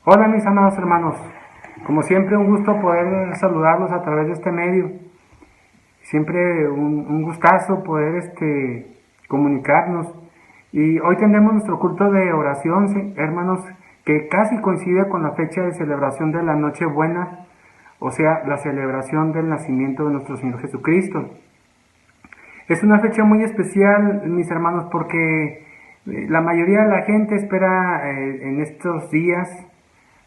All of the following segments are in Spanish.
Hola mis amados hermanos, como siempre un gusto poder saludarlos a través de este medio, siempre un gustazo poder comunicarnos. Y hoy tendremos nuestro culto de oración, hermanos, que casi coincide con la fecha de celebración de la Nochebuena, o sea, la celebración del nacimiento de nuestro Señor Jesucristo. Es una fecha muy especial, mis hermanos, porque la mayoría de la gente espera en estos días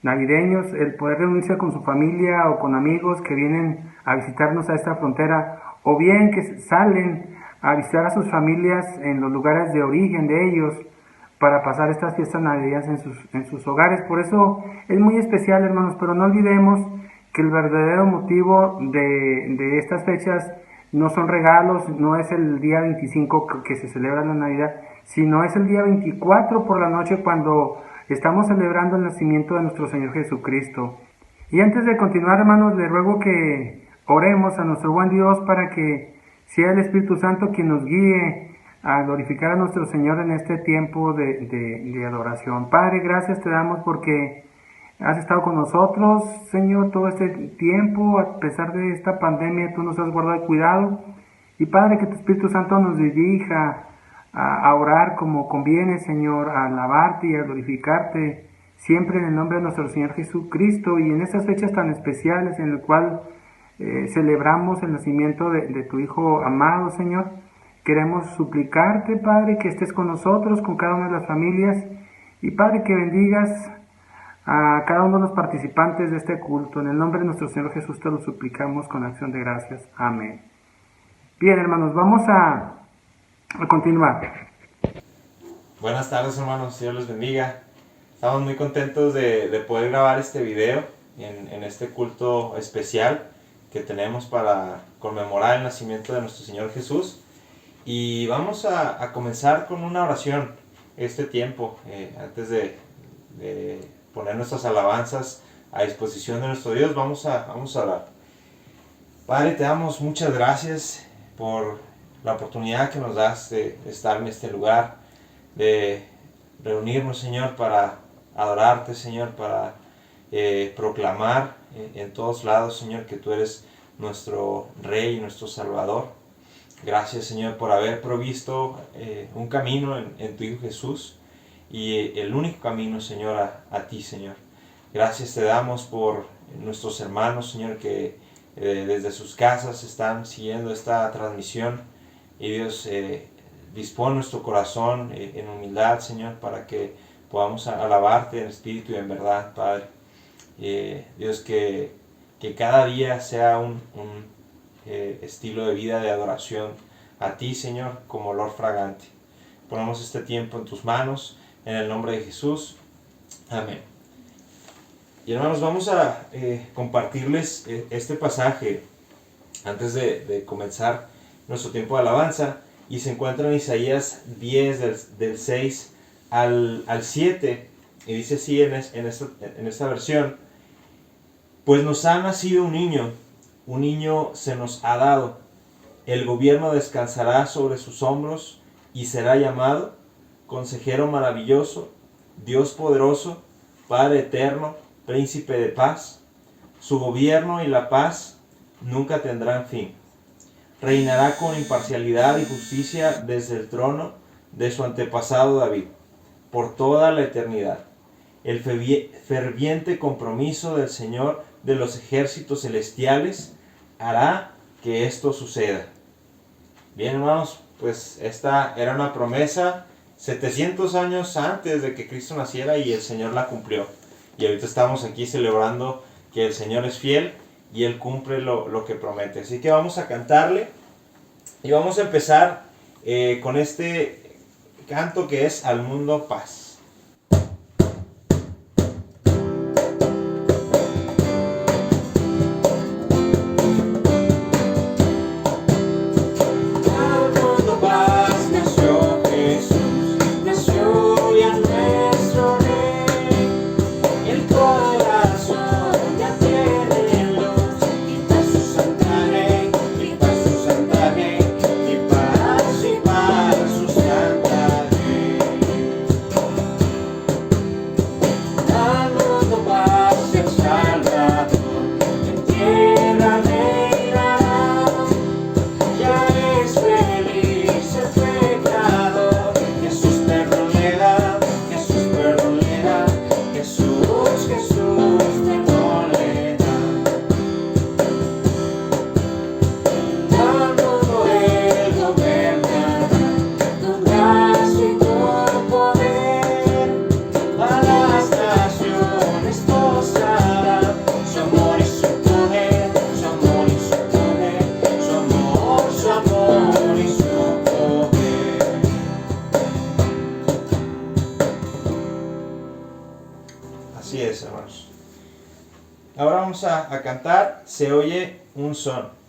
navideños el poder reunirse con su familia o con amigos que vienen a visitarnos a esta frontera, o bien que salen a visitar a sus familias en los lugares de origen de ellos para pasar estas fiestas navideñas en sus hogares. Por eso es muy especial, hermanos, pero no olvidemos que el verdadero motivo de estas fechas no son regalos, no es el día 25 que se celebra la Navidad, sino es el día 24 por la noche cuando estamos celebrando el nacimiento de nuestro Señor Jesucristo. Y antes de continuar, hermanos, les ruego que oremos a nuestro buen Dios para que sea el Espíritu Santo quien nos guíe a glorificar a nuestro Señor en este tiempo de adoración. Padre, gracias te damos porque has estado con nosotros, Señor, todo este tiempo. A pesar de esta pandemia, tú nos has guardado y cuidado. Y Padre, que tu Espíritu Santo nos dirija a orar como conviene, Señor, a alabarte y a glorificarte, siempre en el nombre de nuestro Señor Jesucristo. Y en estas fechas tan especiales en el cual celebramos el nacimiento de tu Hijo amado, Señor, queremos suplicarte, Padre, que estés con nosotros, con cada una de las familias. Y Padre, que bendigas a cada uno de los participantes de este culto. En el nombre de nuestro Señor Jesús te lo suplicamos con acción de gracias. Amén. Bien, hermanos, vamos a continuar. Buenas tardes, hermanos, Dios les bendiga. Estamos muy contentos de poder grabar este video en este culto especial que tenemos para conmemorar el nacimiento de nuestro Señor Jesús. Y vamos a comenzar con una oración este tiempo, antes de poner nuestras alabanzas a disposición de nuestro Dios. Vamos a orar. Padre, te damos muchas gracias por la oportunidad que nos das de estar en este lugar, de reunirnos, Señor, para adorarte, Señor, para proclamar en todos lados, Señor, que tú eres nuestro Rey y nuestro Salvador. Gracias, Señor, por haber provisto un camino en tu Hijo Jesús, y el único camino, Señor, a ti, Señor. Gracias te damos por nuestros hermanos, Señor, que desde sus casas están siguiendo esta transmisión. Y Dios, dispone nuestro corazón en humildad, Señor, para que podamos alabarte en espíritu y en verdad, Padre. Dios, que cada día sea un estilo de vida de adoración a ti, Señor, como olor fragante. Ponemos este tiempo en tus manos, en el nombre de Jesús. Amén. Y hermanos, vamos a compartirles este pasaje antes de comenzar nuestro tiempo de alabanza, y se encuentra en Isaías 10 del 6 al 7, y dice así en esta versión: pues nos ha nacido un niño se nos ha dado, el gobierno descansará sobre sus hombros, y será llamado Consejero Maravilloso, Dios Poderoso, Padre Eterno, Príncipe de Paz. Su gobierno y la paz nunca tendrán fin. Reinará con imparcialidad y justicia desde el trono de su antepasado David, por toda la eternidad. El ferviente compromiso del Señor de los ejércitos celestiales hará que esto suceda. Bien, hermanos, pues esta era una promesa 700 años antes de que Cristo naciera, y el Señor la cumplió. Y ahorita estamos aquí celebrando que el Señor es fiel y Él cumple lo que promete. Así que vamos a cantarle, y vamos a empezar con este canto que es Al Mundo Paz. Ahora vamos a cantar Se oye un son.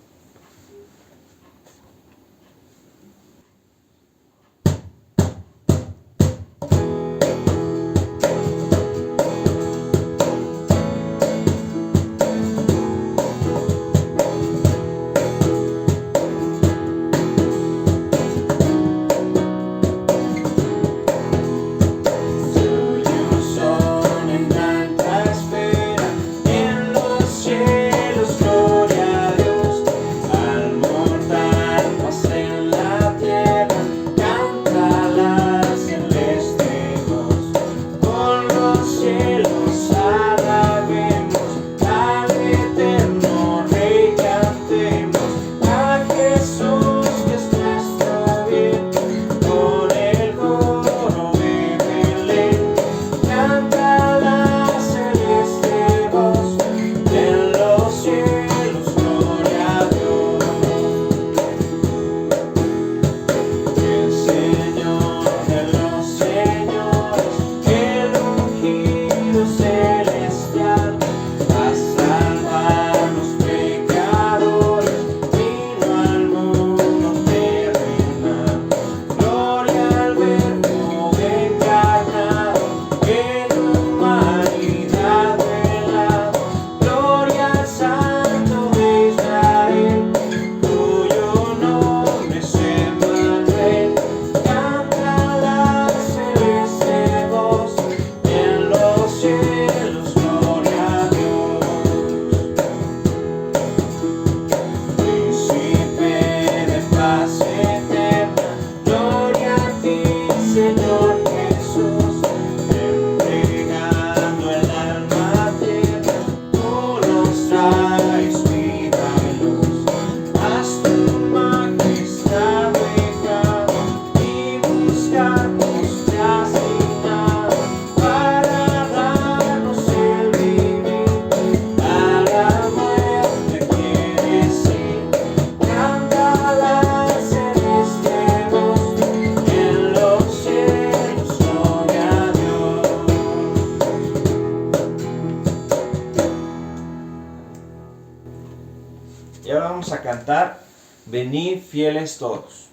Y ahora vamos a cantar Venid fieles todos.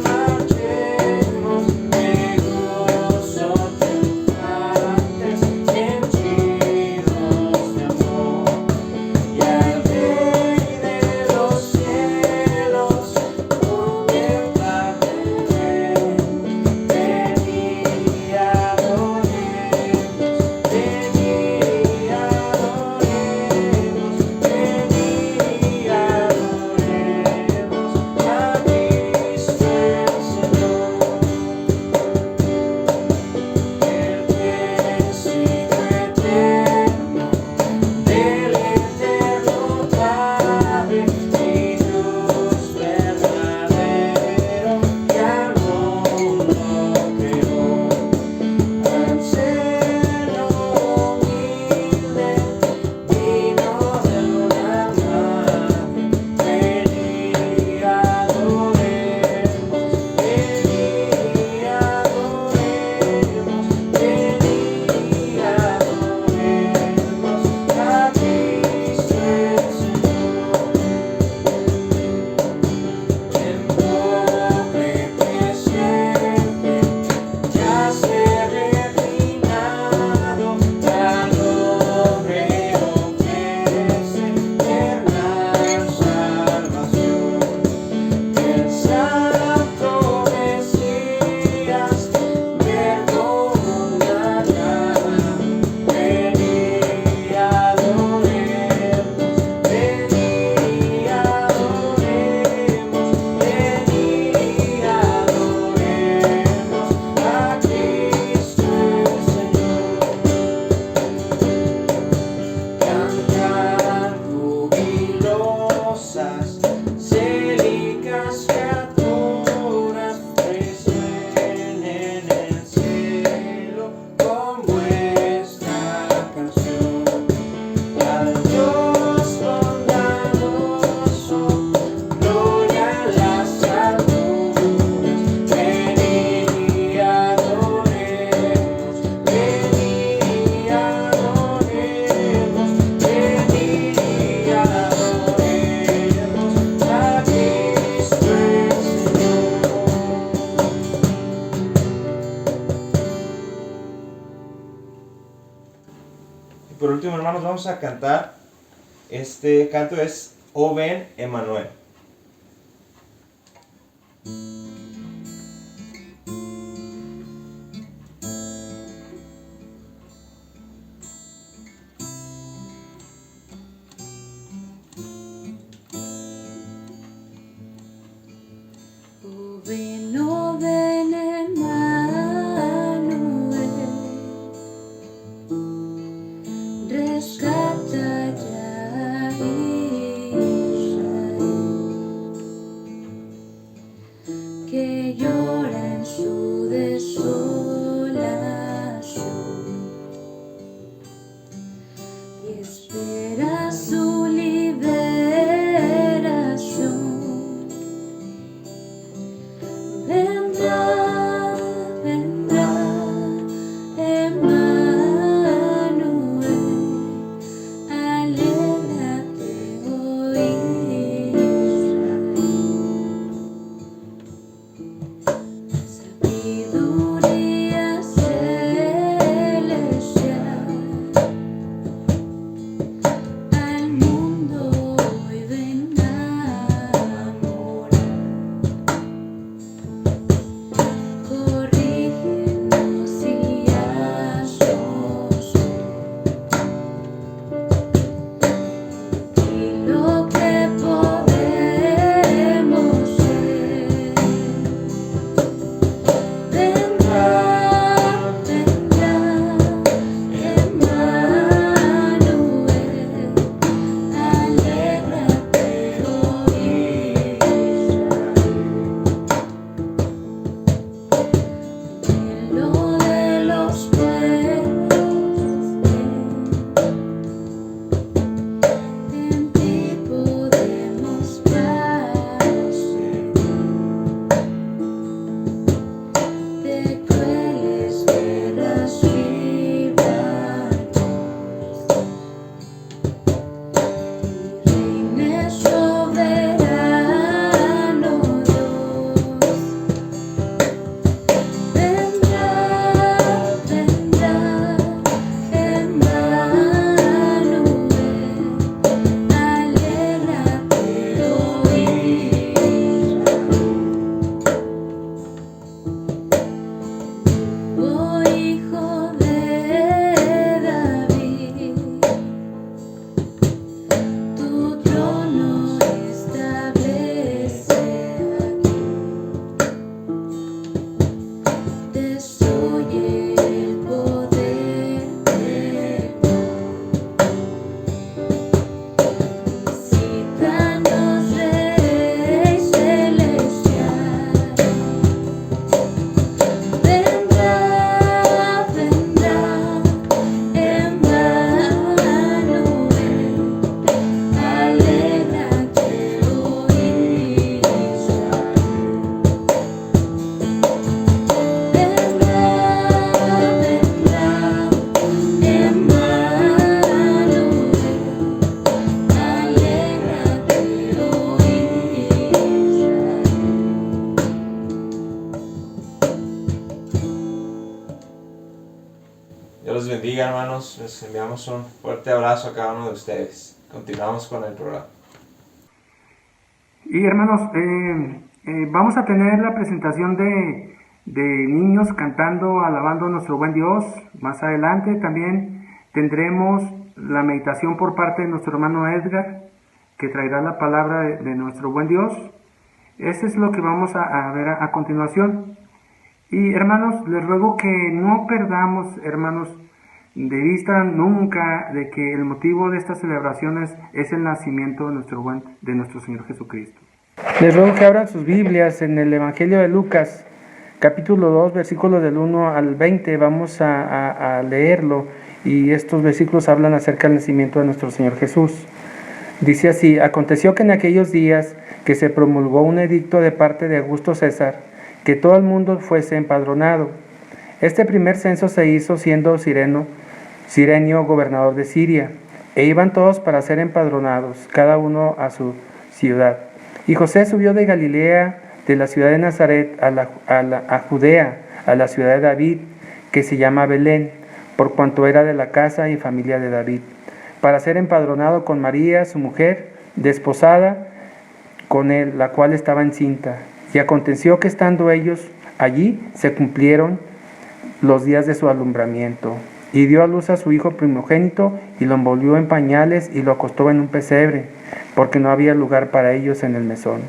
Marchemos, me gozo cantantes. por último, hermanos, vamos a cantar. Este canto es O ven Emanuel. O ven Emanuel, rescata ya Israel, que llora en su desolación y espera su liberación. Vendrá, vendrá, Emanuel, alégrate, oh Israel. Sabiduría celestial, al mundo hoy ven a morar. Corrígenos y haznos y lo que podemos ser. Vendrá, vendrá, Emanuel, alégrate, oh Israel. Lo de los pueblos, en ti podemos padecer, de crueles guerras líbranos, y reines soberano Dios. Vendrá, vendrá, Emanuel, alégrate, oh Israel. Oh hijo de David, tu trono establece aquí. Destruye el poder del mal. Visítanos, Rey celestial. Vendrá, vendrá, Emanuel, alégrate, oh Israel. Vendrá, vendrá, Emanuel, alégrate, oh Israel. Dios los bendiga, hermanos. Les enviamos un fuerte abrazo a cada uno de ustedes. Continuamos con el programa. Y hermanos, vamos a tener la presentación de niños cantando, alabando a nuestro buen Dios. Más adelante también tendremos la meditación por parte de nuestro hermano Edgar, que traerá la palabra de nuestro buen Dios. Eso es lo que vamos a ver a continuación. Y hermanos, les ruego que no perdamos, hermanos, de vista nunca de que el motivo de estas celebraciones es el nacimiento de nuestro Señor Jesucristo. Les ruego que abran sus Biblias en el Evangelio de Lucas, capítulo 2, versículos del 1 al 20. Vamos a leerlo, y estos versículos hablan acerca del nacimiento de nuestro Señor Jesús. Dice así: aconteció que en aquellos días que se promulgó un edicto de parte de Augusto César, que todo el mundo fuese empadronado. Este primer censo se hizo siendo Cirenio gobernador de Siria, e iban todos para ser empadronados, cada uno a su ciudad. Y José subió de Galilea, de la ciudad de Nazaret, a Judea, a la ciudad de David, que se llama Belén, por cuanto era de la casa y familia de David, para ser empadronado con María, su mujer, desposada con él, la cual estaba encinta. Y aconteció que estando ellos allí, se cumplieron los días de su alumbramiento. Y dio a luz a su hijo primogénito, y lo envolvió en pañales, y lo acostó en un pesebre, porque no había lugar para ellos en el mesón.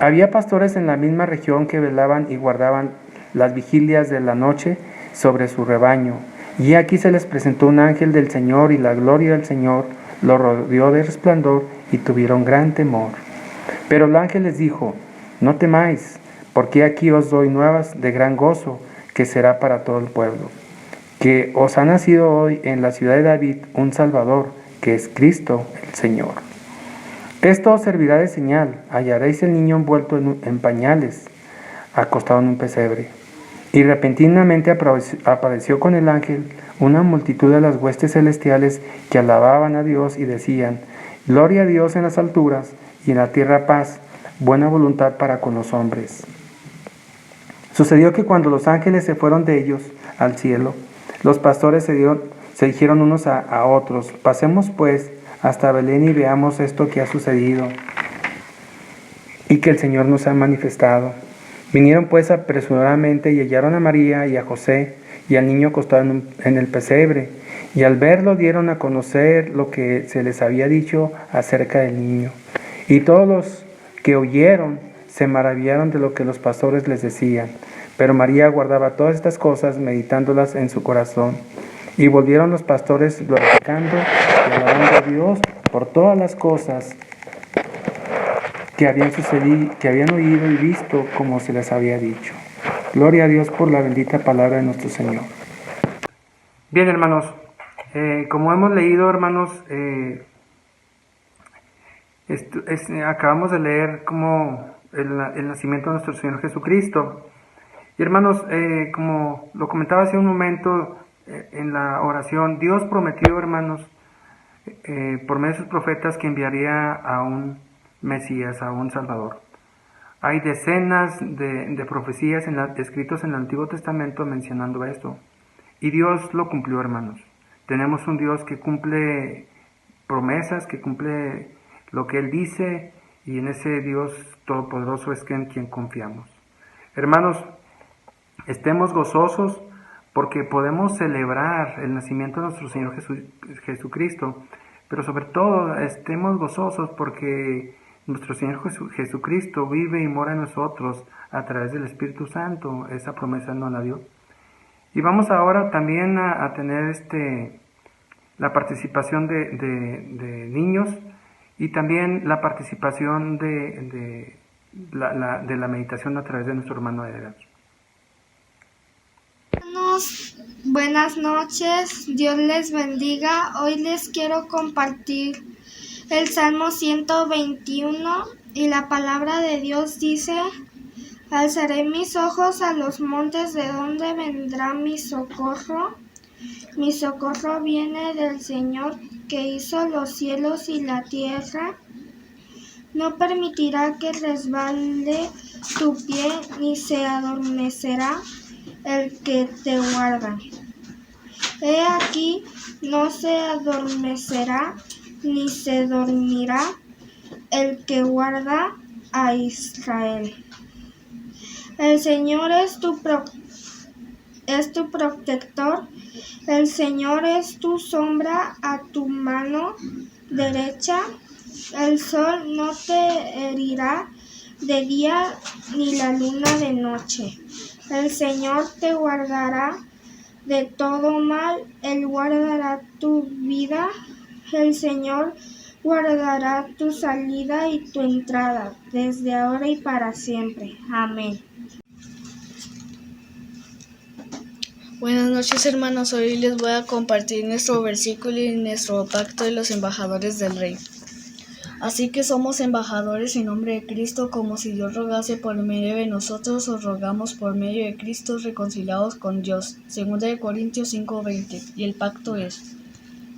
Había pastores en la misma región que velaban y guardaban las vigilias de la noche sobre su rebaño. Y aquí se les presentó un ángel del Señor, y la gloria del Señor lo rodeó de resplandor, y tuvieron gran temor. Pero el ángel les dijo: no temáis, porque aquí os doy nuevas de gran gozo, que será para todo el pueblo, que os ha nacido hoy en la ciudad de David un Salvador, que es Cristo el Señor. Esto os servirá de señal: hallaréis el niño envuelto en pañales, acostado en un pesebre. Y repentinamente apareció con el ángel una multitud de las huestes celestiales que alababan a Dios y decían: gloria a Dios en las alturas, y en la tierra paz, buena voluntad para con los hombres. Sucedió que cuando los ángeles se fueron de ellos al cielo, los pastores se dijeron unos a otros: pasemos pues hasta Belén y veamos esto que ha sucedido y que el Señor nos ha manifestado. Vinieron pues apresuradamente y hallaron a María y a José y al niño acostado en el pesebre, y al verlo dieron a conocer lo que se les había dicho acerca del niño. Y todos los que oyeron se maravillaron de lo que los pastores les decían. Pero María guardaba todas estas cosas, meditándolas en su corazón. Y volvieron los pastores glorificando y alabando a Dios por todas las cosas que habían sucedido, que habían oído y visto, como se les había dicho. Gloria a Dios por la bendita palabra de nuestro Señor. Bien, hermanos, como hemos leído, hermanos, acabamos de leer como el nacimiento de nuestro Señor Jesucristo. Y hermanos, como lo comentaba hace un momento en la oración, Dios prometió, hermanos, por medio de sus profetas, que enviaría a un Mesías, a un Salvador. Hay decenas de profecías escritos en el Antiguo Testamento mencionando esto. Y Dios lo cumplió, hermanos. Tenemos un Dios que cumple promesas, que cumple lo que Él dice, y en ese Dios todopoderoso es en quien confiamos. Hermanos, estemos gozosos porque podemos celebrar el nacimiento de nuestro Señor Jesucristo, pero sobre todo estemos gozosos porque nuestro Señor Jesucristo vive y mora en nosotros a través del Espíritu Santo. Esa promesa no la dio. Y vamos ahora también a tener la participación de niños, y también la participación de la meditación a través de nuestro hermano Edgar. Buenas noches, Dios les bendiga. Hoy les quiero compartir el Salmo 121, y la palabra de Dios dice: alzaré mis ojos a los montes, ¿de dónde vendrá mi socorro? Mi socorro viene del Señor, que hizo los cielos y la tierra. No permitirá que resbale tu pie, ni se adormecerá el que te guarda. He aquí, no se adormecerá, ni se dormirá el que guarda a Israel. El Señor es tu protector, el Señor es tu sombra a tu mano derecha. El sol no te herirá de día, ni la luna de noche. El Señor te guardará de todo mal, Él guardará tu vida. El Señor guardará tu salida y tu entrada, desde ahora y para siempre. Amén. Buenas noches, hermanos. Hoy les voy a compartir nuestro versículo y nuestro pacto de los embajadores del Rey. Así que somos embajadores en nombre de Cristo, como si Dios rogase por medio de nosotros, os rogamos por medio de Cristo reconciliados con Dios. 2 Corintios 5:20. Y el pacto es: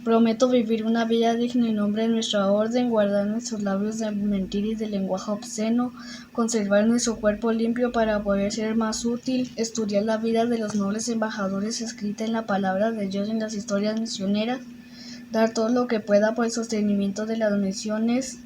Prometo vivir una vida digna en nombre de nuestra orden, guardar nuestros labios de mentir y de lenguaje obsceno, conservar nuestro cuerpo limpio para poder ser más útil, estudiar la vida de los nobles embajadores escrita en la palabra de Dios en las historias misioneras, dar todo lo que pueda por el sostenimiento de las misiones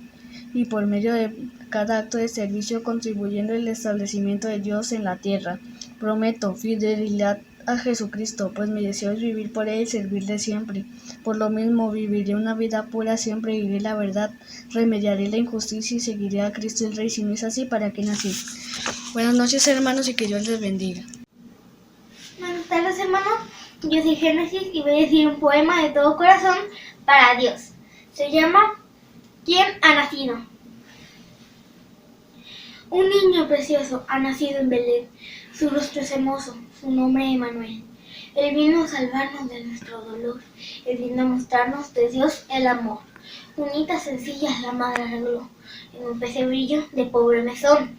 y por medio de cada acto de servicio contribuyendo al establecimiento de Dios en la tierra. Prometo fidelidad a Jesucristo, pues mi deseo es vivir por Él y servirle siempre. Por lo mismo, viviré una vida pura, siempre diré la verdad, remediaré la injusticia y seguiré a Cristo el Rey. Si no es así, ¿para qué nací? Buenas noches, hermanos, y que Dios les bendiga. Buenas tardes, hermanos. Yo soy Génesis y voy a decir un poema de todo corazón para Dios. Se llama ¿Quién ha nacido? Un niño precioso ha nacido en Belén. Su rostro es hermoso, su nombre es Emmanuel. Él vino a salvarnos de nuestro dolor. Él vino a mostrarnos de Dios el amor. Junita sencilla la madre arregló en un pecebrillo de pobre mesón.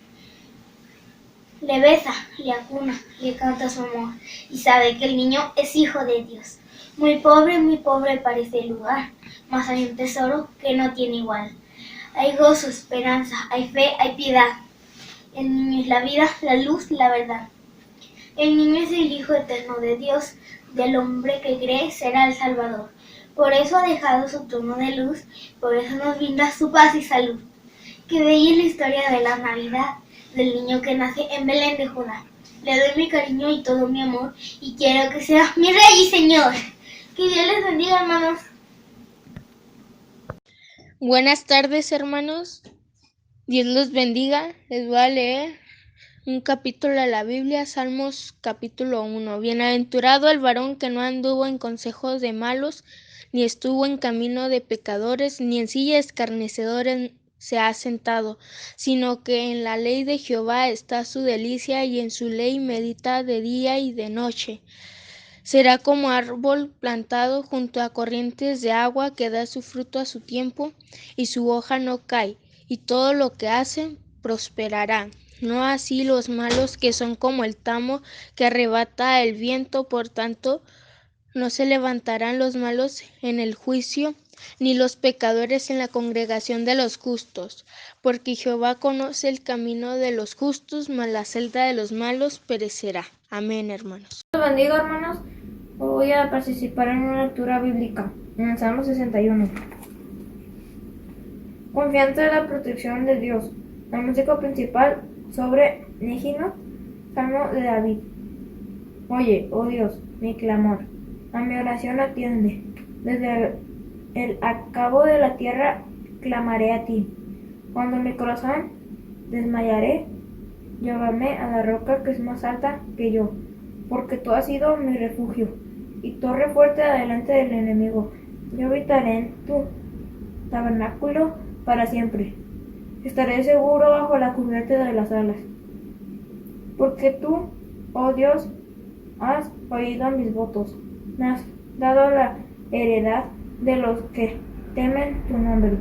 Le besa, le acuna, le canta su amor y sabe que el niño es hijo de Dios. Muy pobre parece el lugar, mas hay un tesoro que no tiene igual. Hay gozo, esperanza, hay fe, hay piedad. El niño es la vida, la luz, la verdad. El niño es el Hijo eterno de Dios, del hombre que cree será el Salvador. Por eso ha dejado su trono de luz, por eso nos brinda su paz y salud. Que bella es la historia de la Navidad, del niño que nace en Belén de Judá. Le doy mi cariño y todo mi amor, y quiero que sea mi Rey y Señor. Que Dios les bendiga, hermanos. Buenas tardes, hermanos. Dios los bendiga. Les voy a leer un capítulo de la Biblia, Salmos capítulo 1. Bienaventurado el varón que no anduvo en consejos de malos, ni estuvo en camino de pecadores, ni en silla de escarnecedores se ha sentado, sino que en la ley de Jehová está su delicia, y en su ley medita de día y de noche. Será como árbol plantado junto a corrientes de agua, que da su fruto a su tiempo, y su hoja no cae, y todo lo que hace prosperará. No así los malos, que son como el tamo que arrebata el viento. Por tanto, no se levantarán los malos en el juicio, ni los pecadores en la congregación de los justos. Porque Jehová conoce el camino de los justos, mas la celda de los malos perecerá. Amén, hermanos. Dios los bendiga, hermanos. Voy a participar en una lectura bíblica en el Salmo 61. Confianza en la protección de Dios. La música principal sobre Nígino, Salmo de David. Oye, oh Dios, mi clamor, a mi oración atiende. Desde el acabo de la tierra clamaré a ti. Cuando mi corazón desmayaré, llévame a la roca que es más alta que yo, porque tú has sido mi refugio y torre fuerte delante del enemigo. Yo habitaré en tu tabernáculo para siempre. Estaré seguro bajo la cubierta de las alas. Porque tú, oh Dios, has oído mis votos. Me has dado la heredad de los que temen tu nombre.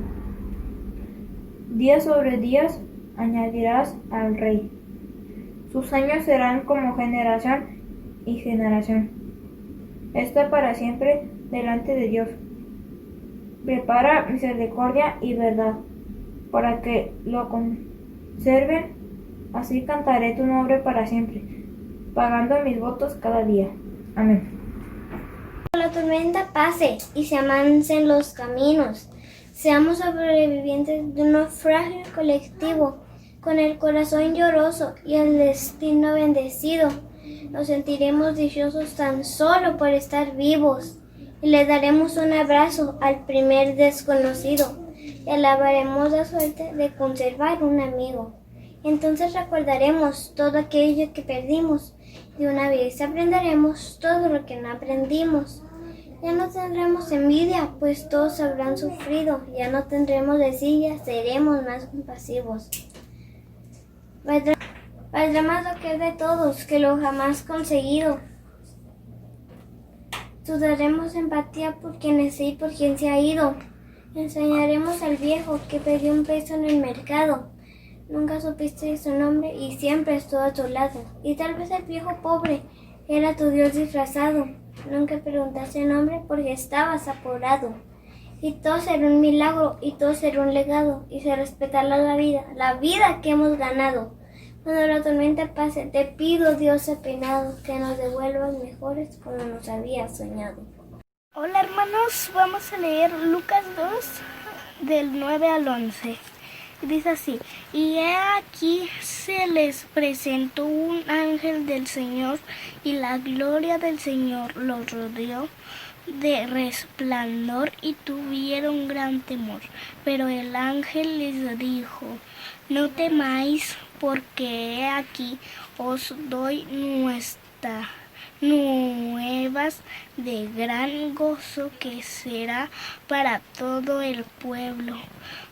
Días sobre días añadirás al rey. Sus años serán como generación y generación. Está para siempre delante de Dios. Prepara misericordia y verdad, para que lo conserven. Así cantaré tu nombre para siempre, pagando mis votos cada día. Amén. La tormenta pase y se amansen los caminos. Seamos sobrevivientes de un naufragio colectivo, con el corazón lloroso y el destino bendecido. Nos sentiremos dichosos tan solo por estar vivos, y le daremos un abrazo al primer desconocido, y alabaremos la suerte de conservar un amigo. Entonces recordaremos todo aquello que perdimos, y una vez aprenderemos todo lo que no aprendimos. Ya no tendremos envidia, pues todos habrán sufrido. Ya no tendremos desilla, seremos más compasivos. Valdrá más lo que es de todos que lo jamás conseguido. Sudaremos empatía por quien es y por quien se ha ido. Enseñaremos al viejo que perdió un peso en el mercado. Nunca supiste su nombre y siempre estuvo a tu lado. Y tal vez el viejo pobre era tu Dios disfrazado. Nunca preguntaste el nombre porque estabas apurado. Y todo será un milagro, y todo será un legado, y se respetará la vida que hemos ganado. Cuando la tormenta pase, te pido, Dios apenado, que nos devuelvas mejores como nos habías soñado. Hola hermanos, vamos a leer Lucas 2 del 9 al 11. Dice así: y he aquí se les presentó un ángel del Señor, y la gloria del Señor los rodeó de resplandor, y tuvieron gran temor. Pero el ángel les dijo: no temáis, porque he aquí os doy nuevas de gran gozo, que será para todo el pueblo,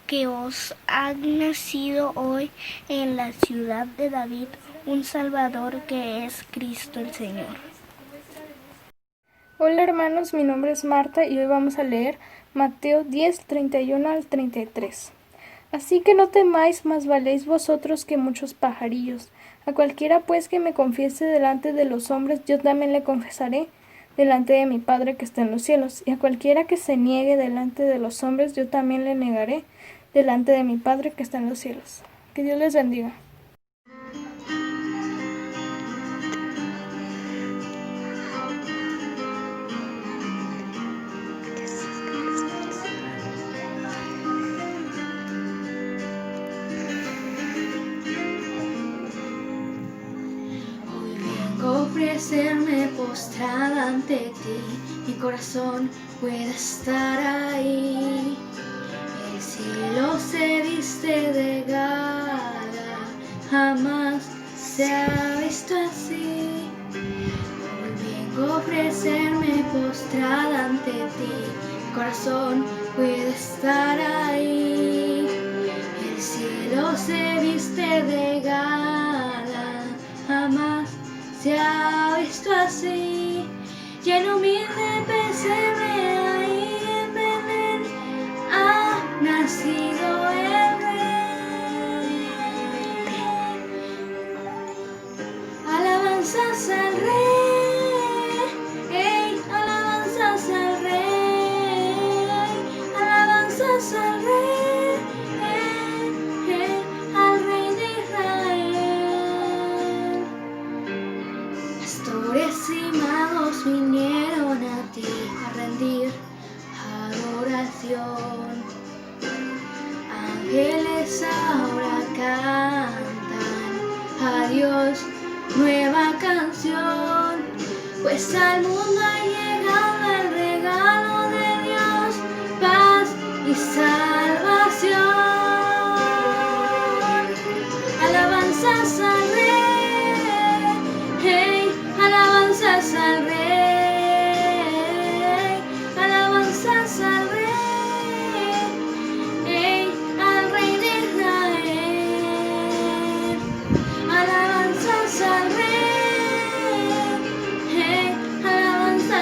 que os ha nacido hoy en la ciudad de David un Salvador, que es Cristo el Señor. Hola hermanos, mi nombre es Marta y hoy vamos a leer Mateo 10, 31 al 33. Así que no temáis, más valéis vosotros que muchos pajarillos. A cualquiera pues que me confiese delante de los hombres, yo también le confesaré delante de mi Padre que está en los cielos. Y a cualquiera que se niegue delante de los hombres, yo también le negaré delante de mi Padre que está en los cielos. Que Dios les bendiga. Ofrecerme postrada ante ti, mi corazón puede estar ahí. El cielo se viste de gala, jamás se ha visto así. Hoy vengo a ofrecerme postrada ante ti, mi corazón puede estar ahí. El cielo se viste de gala, jamás se ha visto así, y en humilde pesebre ahí en Belén ha nacido el Rey. Alabanzas al Rey, alabanzas al Rey, alabanzas al Rey, al Rey de Israel. Pastores y magos vinieron a ti a rendir adoración. Ángeles ahora cantan a Dios nueva canción, pues al mundo ha llegado el regalo de Dios, paz y salvación. Alabanzas al Rey, alabanzas al Rey, alabanzas al Rey, al Rey de Israel. Alabanzas al Rey, alabanzas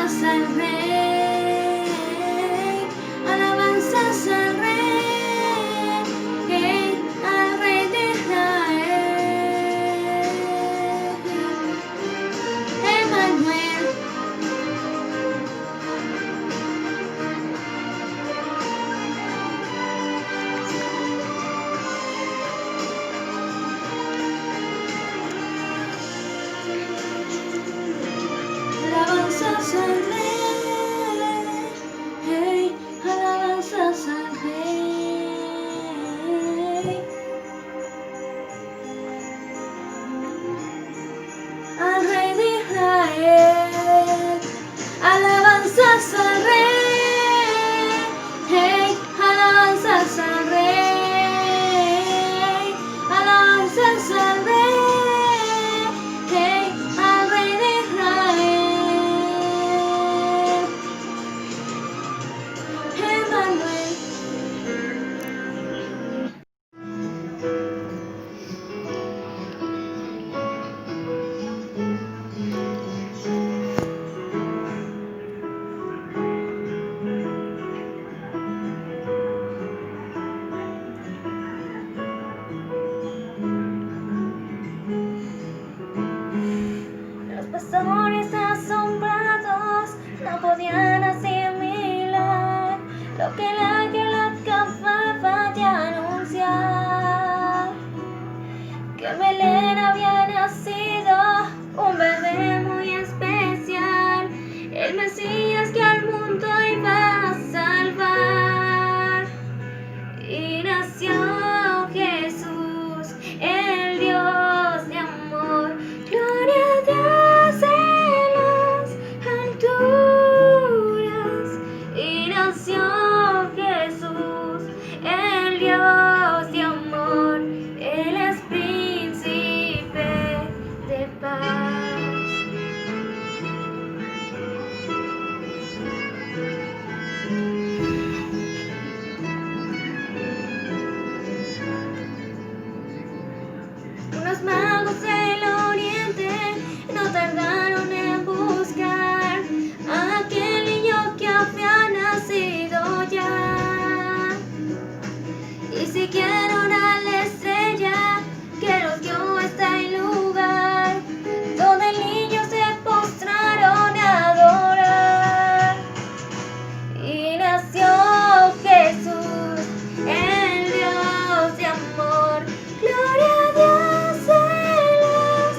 nació Jesús, el Dios de amor. Gloria a Dios en las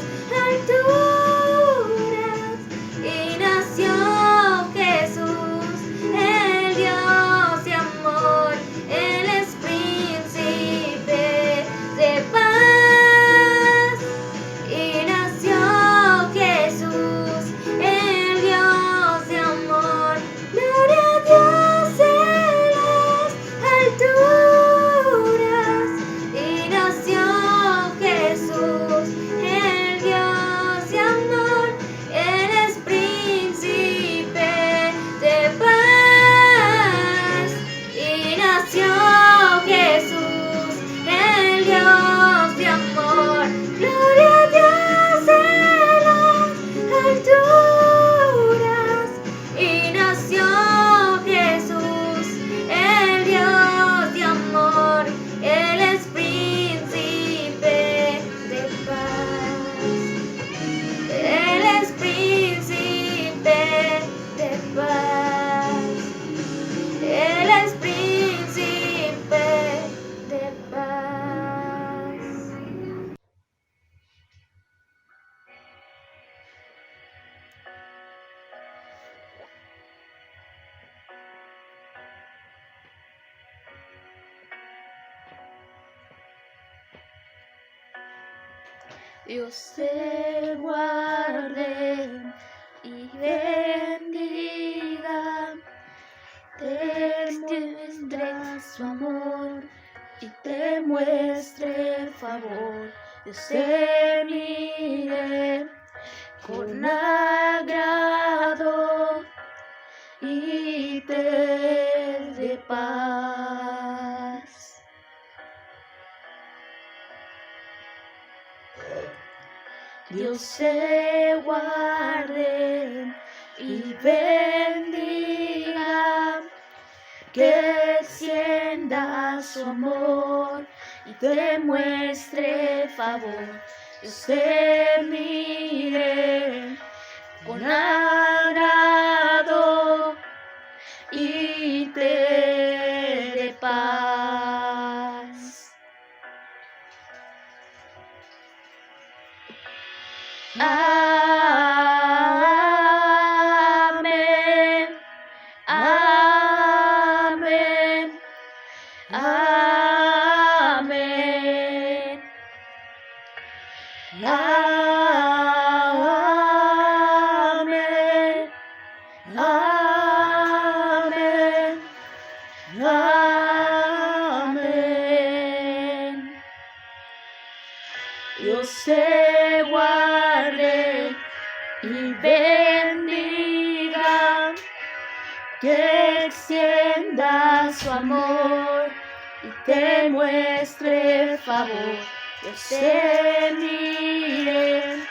alturas. Y nació Jesús, el Dios de amor. Él es príncipe de paz. Y nació Jesús, el Dios de amor. Gloria a Dios en las alturas. Y nació Jesús, el Dios de amor. Él es príncipe de paz. Y nació Jesús, el Dios de amor. Gloria a Dios en las alturas. Y nació Jesús, el Dios de amor. Él es príncipe de paz. Él es príncipe de paz. Él es príncipe de paz. Dios te guarde y bendiga, te muestre su amor y te muestre favor. Dios te mire con agrado y te dé paz. Dios te guarde y bendiga, que extienda su amor y te muestre favor. Dios te mire con agrado y te dé paz. Amén, amén, amén, amén, amén, amén. Dios te guarde y bendiga, que extienda su amor y te muestre favor. Dios te mire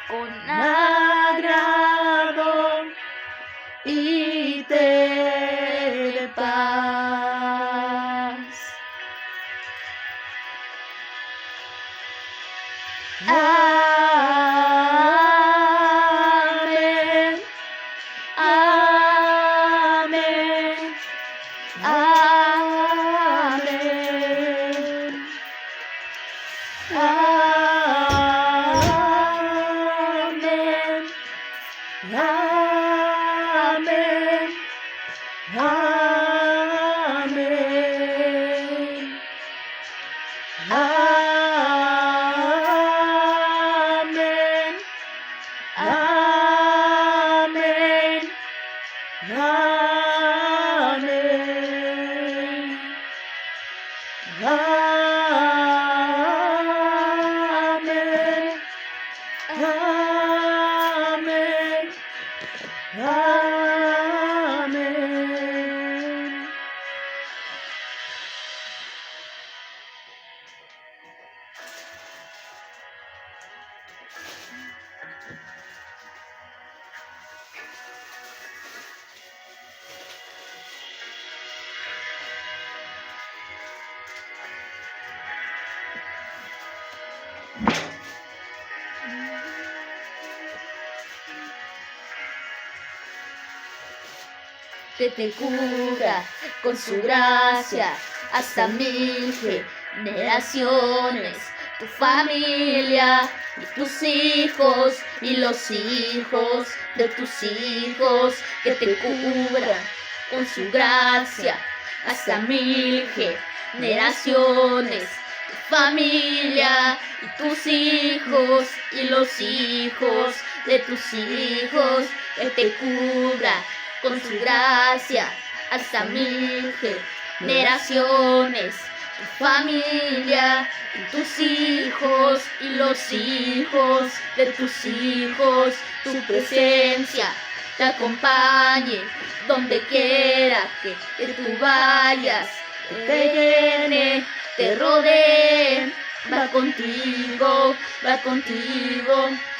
con agrado y te dé paz. Amén, amén, amén, amén, amén, amén. que te cubra con su gracia hasta 1000 generaciones. Tu familia y tus hijos y los hijos de tus hijos, que te cubra con su gracia hasta 1000 generaciones. Tu familia y tus hijos y los hijos de tus hijos, que te cubra con su gracia hasta 1000 generaciones. Tu familia y tus hijos y los hijos de tus hijos, tu presencia te acompañe donde quiera que tú vayas, que te llene, te rodee, va contigo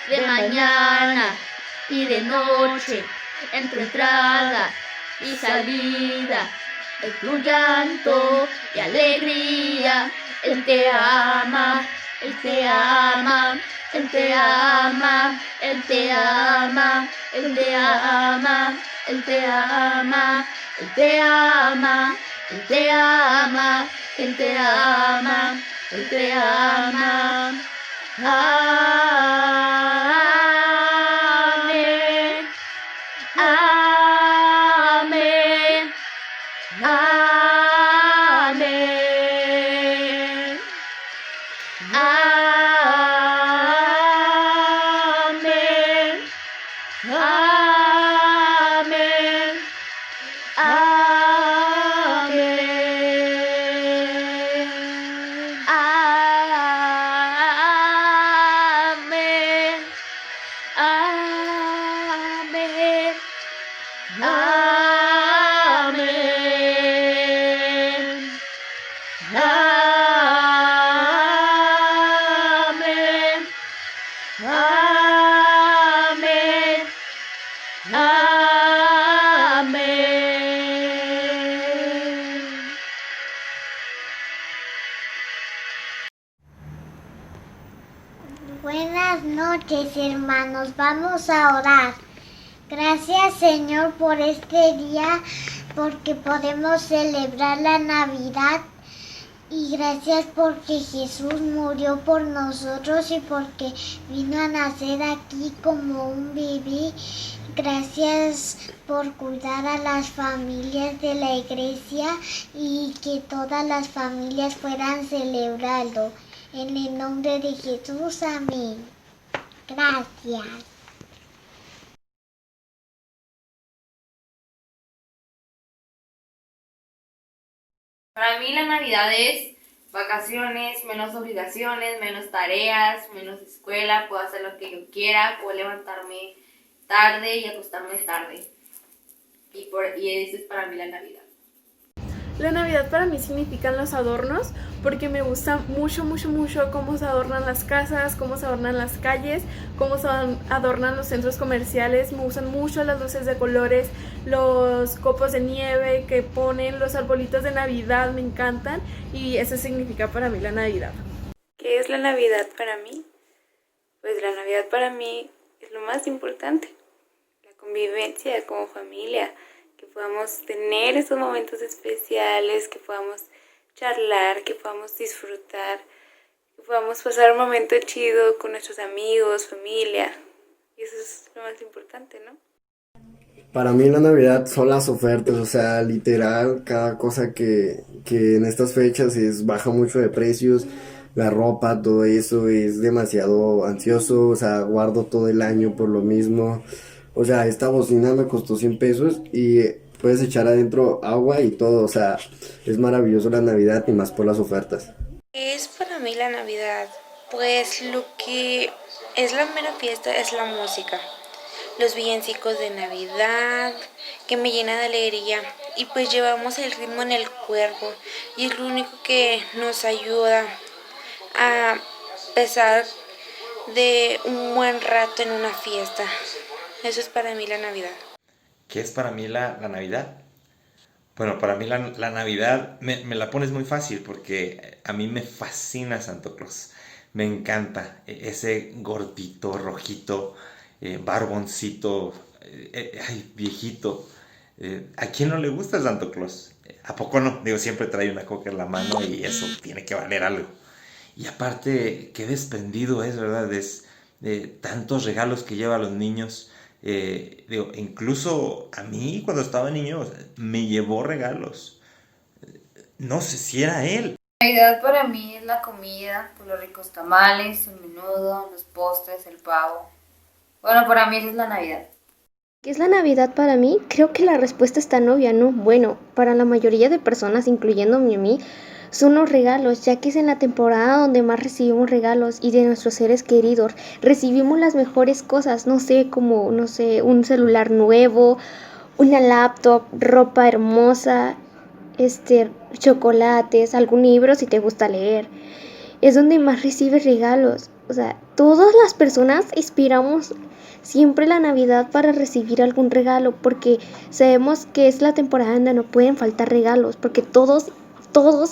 de mañana y de noche, en tu entrada y salida, en tu llanto y alegría. Él te ama, Él te ama, Él te ama, Él te ama, Él te ama, Él te ama, Él te ama, Él te ama, Él te ama, Él te ama. Amén, amén, amén, amén, amén, amén, amén, amén, amén, amén, amén, amén. Buenas noches, hermanos. Vamos a orar. Gracias, Señor, por este día, porque podemos celebrar la Navidad. Y gracias porque Jesús murió por nosotros y porque vino a nacer aquí como un bebé. Gracias por cuidar a las familias de la iglesia y que todas las familias puedan celebrarlo. En el nombre de Jesús, amén. Gracias. Para mí la Navidad es vacaciones, menos obligaciones, menos tareas, menos escuela, puedo hacer lo que yo quiera, puedo levantarme tarde y acostarme tarde. Y eso es para mí la Navidad. La Navidad para mí significan los adornos, porque me gusta mucho cómo se adornan las casas, cómo se adornan las calles, cómo se adornan los centros comerciales. Me gustan mucho las luces de colores, los copos de nieve que ponen, los arbolitos de Navidad, me encantan, y eso significa para mí la Navidad. ¿Qué es la Navidad para mí? Pues la Navidad para mí es lo más importante, la convivencia como familia, que podamos tener esos momentos especiales, que podamos charlar, que podamos disfrutar, que podamos pasar un momento chido con nuestros amigos, familia, y eso es lo más importante, ¿no? Para mí la Navidad son las ofertas, o sea, literal, cada cosa que en estas fechas baja mucho de precios, la ropa, todo eso es demasiado ansioso, o sea, guardo todo el año por lo mismo. O sea, esta bocina me costó 100 pesos y puedes echar adentro agua y todo, o sea, es maravilloso la Navidad y más por las ofertas. ¿Qué es para mí la Navidad? Pues lo que es la mera fiesta es la música, los villancicos de Navidad, que me llena de alegría, y pues llevamos el ritmo en el cuerpo y es lo único que nos ayuda a pasar de un buen rato en una fiesta. Eso es para mí la Navidad. ¿Qué es para mí la Navidad? Bueno, para mí la Navidad me la pones muy fácil porque a mí me fascina Santo Claus. Me encanta ese gordito, rojito, barboncito, viejito. ¿A quién no le gusta el Santo Claus? ¿A poco no? Digo, siempre trae una coca en la mano y eso tiene que valer algo. Y aparte, qué desprendido es, ¿verdad? Es de tantos regalos que lleva a los niños. Digo, incluso a mí cuando estaba niño me llevó regalos. No sé si era él. Navidad para mí es la comida, pues los ricos tamales, el menudo, los postres, el pavo. Bueno, para mí esa es la Navidad. ¿Qué es la Navidad para mí? Creo que la respuesta está obvia, ¿no? Bueno, para la mayoría de personas, incluyéndome a mí, son los regalos, ya que es en la temporada donde más recibimos regalos y de nuestros seres queridos. Recibimos las mejores cosas, no sé, como, no sé, un celular nuevo, una laptop, ropa hermosa, chocolates, algún libro si te gusta leer. Es donde más recibes regalos. O sea, todas las personas esperamos siempre la Navidad para recibir algún regalo, porque sabemos que es la temporada donde no pueden faltar regalos, porque todos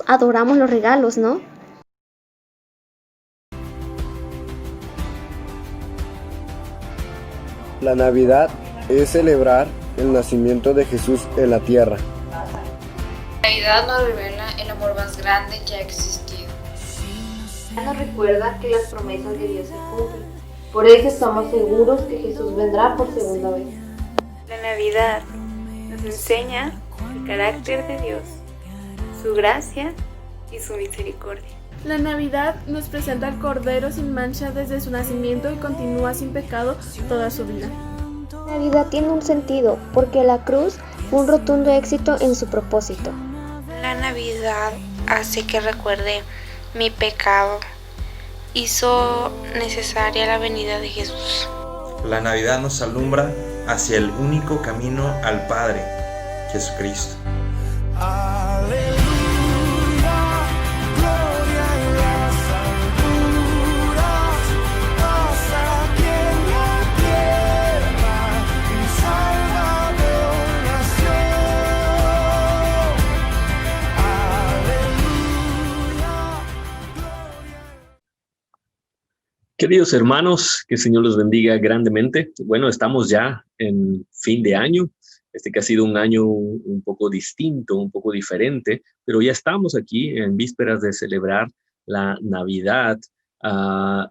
adoramos los regalos, ¿no? La Navidad es celebrar el nacimiento de Jesús en la tierra. La Navidad nos revela el amor más grande que ha existido. Nos recuerda que las promesas de Dios se cumplen. Por eso estamos seguros que Jesús vendrá por segunda vez. La Navidad nos enseña el carácter de Dios, su gracia y su misericordia. La Navidad nos presenta al Cordero sin mancha desde su nacimiento y continúa sin pecado toda su vida. La Navidad tiene un sentido, porque la cruz fue un rotundo éxito en su propósito. La Navidad hace que recuerde mi pecado. Hizo necesaria la venida de Jesús. La Navidad nos alumbra hacia el único camino al Padre, Jesucristo. Queridos hermanos, que el Señor los bendiga grandemente. Bueno, estamos ya en fin de año, que ha sido un año un poco distinto, un poco diferente, pero ya estamos aquí en vísperas de celebrar la Navidad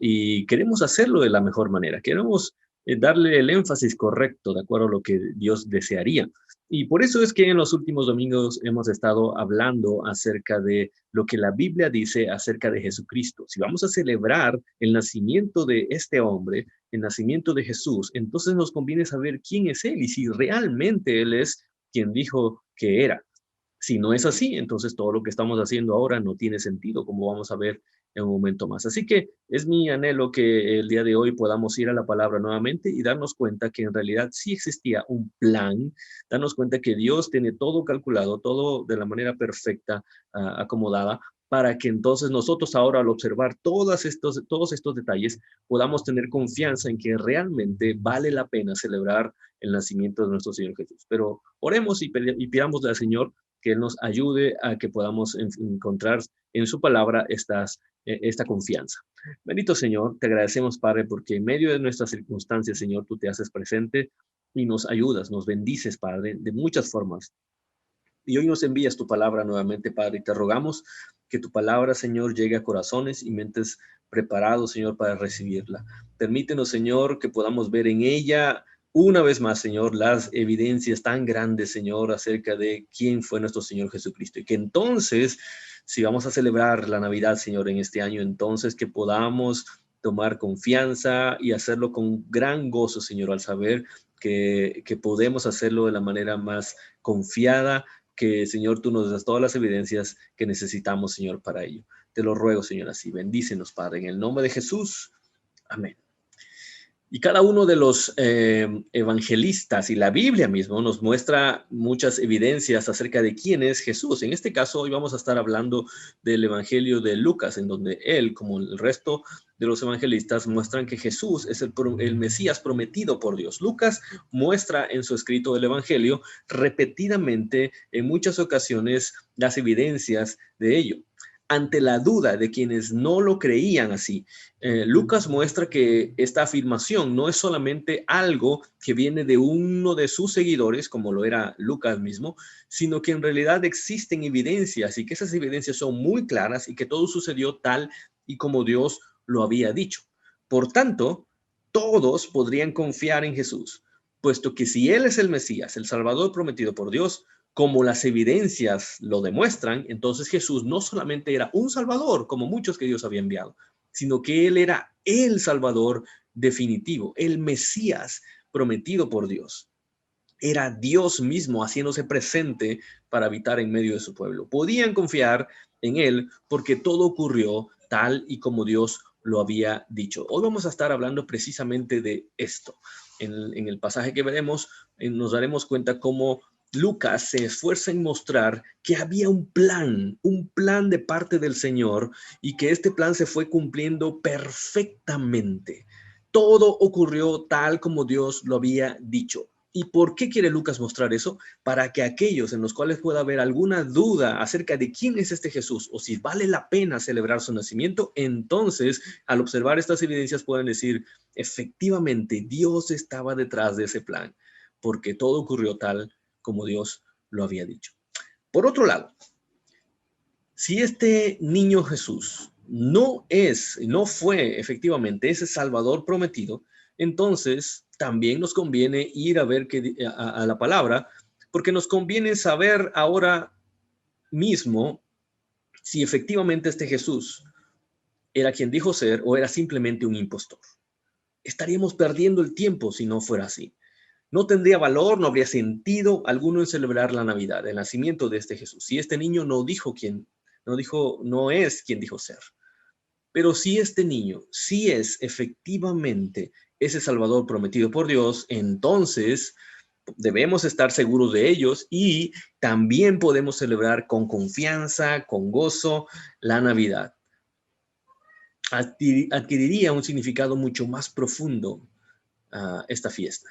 y queremos hacerlo de la mejor manera. Queremos darle el énfasis correcto de acuerdo a lo que Dios desearía. Y por eso es que en los últimos domingos hemos estado hablando acerca de lo que la Biblia dice acerca de Jesucristo. Si vamos a celebrar el nacimiento de este hombre, el nacimiento de Jesús, entonces nos conviene saber quién es Él y si realmente Él es quien dijo que era. Si no es así, entonces todo lo que estamos haciendo ahora no tiene sentido, como vamos a ver en un momento más. Así que es mi anhelo que el día de hoy podamos ir a la palabra nuevamente y darnos cuenta que en realidad sí existía un plan, darnos cuenta que Dios tiene todo calculado, todo de la manera perfecta, acomodada, para que entonces nosotros ahora al observar todos estos detalles podamos tener confianza en que realmente vale la pena celebrar el nacimiento de nuestro Señor Jesús. Pero oremos y pidámosle al Señor que Él nos ayude a que podamos encontrar en su palabra esta confianza. Bendito Señor, te agradecemos, Padre, porque en medio de nuestras circunstancias, Señor, tú te haces presente y nos ayudas, nos bendices, Padre, de muchas formas. Y hoy nos envías tu palabra nuevamente, Padre, y te rogamos que tu palabra, Señor, llegue a corazones y mentes preparados, Señor, para recibirla. Permítenos, Señor, que podamos ver en ella una vez más, Señor, las evidencias tan grandes, Señor, acerca de quién fue nuestro Señor Jesucristo. Y que entonces, si vamos a celebrar la Navidad, Señor, en este año, entonces que podamos tomar confianza y hacerlo con gran gozo, Señor, al saber que podemos hacerlo de la manera más confiada, que, Señor, tú nos das todas las evidencias que necesitamos, Señor, para ello. Te lo ruego, Señor, así. Bendícenos, Padre, en el nombre de Jesús. Amén. Y cada uno de los evangelistas y la Biblia mismo nos muestra muchas evidencias acerca de quién es Jesús. En este caso, hoy vamos a estar hablando del Evangelio de Lucas, en donde él, como el resto de los evangelistas, muestran que Jesús es el Mesías prometido por Dios. Lucas muestra en su escrito del Evangelio repetidamente, en muchas ocasiones, las evidencias de ello. ante la duda de quienes no lo creían así, Lucas muestra que esta afirmación no es solamente algo que viene de uno de sus seguidores, como lo era Lucas mismo, sino que en realidad existen evidencias y que esas evidencias son muy claras y que todo sucedió tal y como Dios lo había dicho. Por tanto, todos podrían confiar en Jesús, puesto que si Él es el Mesías, el Salvador prometido por Dios, como las evidencias lo demuestran, entonces Jesús no solamente era un Salvador, como muchos que Dios había enviado, sino que Él era el Salvador definitivo, el Mesías prometido por Dios. Era Dios mismo haciéndose presente para habitar en medio de su pueblo. Podían confiar en Él porque todo ocurrió tal y como Dios lo había dicho. Hoy vamos a estar hablando precisamente de esto. En el pasaje que veremos, nos daremos cuenta cómo Lucas se esfuerza en mostrar que había un plan de parte del Señor y que este plan se fue cumpliendo perfectamente. Todo ocurrió tal como Dios lo había dicho. ¿Y por qué quiere Lucas mostrar eso? Para que aquellos en los cuales pueda haber alguna duda acerca de quién es este Jesús o si vale la pena celebrar su nacimiento, entonces al observar estas evidencias puedan decir, efectivamente Dios estaba detrás de ese plan, porque todo ocurrió tal como Dios lo había dicho. Por otro lado, si este niño Jesús no fue efectivamente ese Salvador prometido, entonces también nos conviene ir a ver a la palabra, porque nos conviene saber ahora mismo si efectivamente este Jesús era quien dijo ser o era simplemente un impostor. Estaríamos perdiendo el tiempo si no fuera así. No tendría valor, no habría sentido alguno en celebrar la Navidad, el nacimiento de este Jesús. Si este niño no es quien dijo ser. Pero si este niño sí es efectivamente ese Salvador prometido por Dios, entonces debemos estar seguros de ellos y también podemos celebrar con confianza, con gozo, la Navidad. Adquiriría un significado mucho más profundo esta fiesta.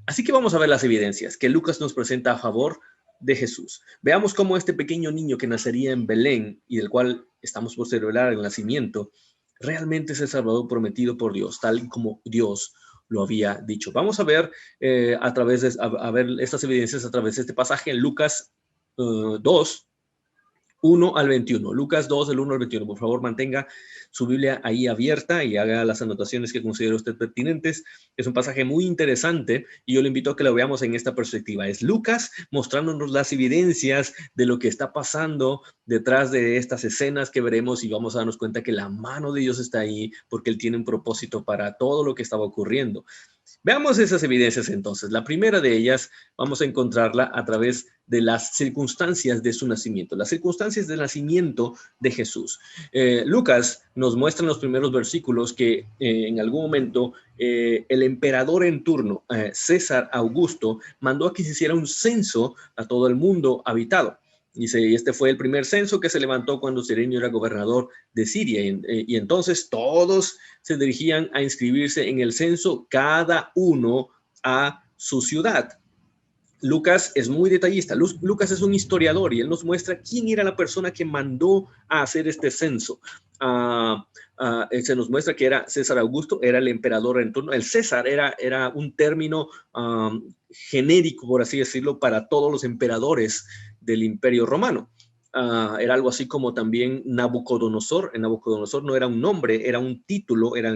Así que vamos a ver las evidencias que Lucas nos presenta a favor de Jesús. Veamos cómo este pequeño niño que nacería en Belén y del cual estamos por celebrar el nacimiento, realmente es el Salvador prometido por Dios, tal como Dios lo había dicho. Vamos a ver estas evidencias a través de este pasaje en Lucas 2, 1 al 21. Lucas 2, del 1 al 21. Por favor, mantenga su Biblia ahí abierta y haga las anotaciones que considere usted pertinentes. Es un pasaje muy interesante y yo le invito a que lo veamos en esta perspectiva. Es Lucas mostrándonos las evidencias de lo que está pasando detrás de estas escenas que veremos y vamos a darnos cuenta que la mano de Dios está ahí porque Él tiene un propósito para todo lo que estaba ocurriendo. Veamos esas evidencias entonces. La primera de ellas vamos a encontrarla a través de las circunstancias de su nacimiento, las circunstancias del nacimiento de Jesús. Lucas nos muestra en los primeros versículos que en algún momento el emperador en turno, César Augusto, mandó a que se hiciera un censo a todo el mundo habitado. Dice, este fue el primer censo que se levantó cuando Cirenio era gobernador de Siria. Y entonces todos se dirigían a inscribirse en el censo, cada uno a su ciudad. Lucas es muy detallista. Lucas es un historiador y él nos muestra quién era la persona que mandó a hacer este censo. Se nos muestra que era César Augusto, era el emperador en turno. El César era un término genérico, por así decirlo, para todos los emperadores del Imperio Romano. Era algo así como también Nabucodonosor. Nabucodonosor no era un nombre, era un título, era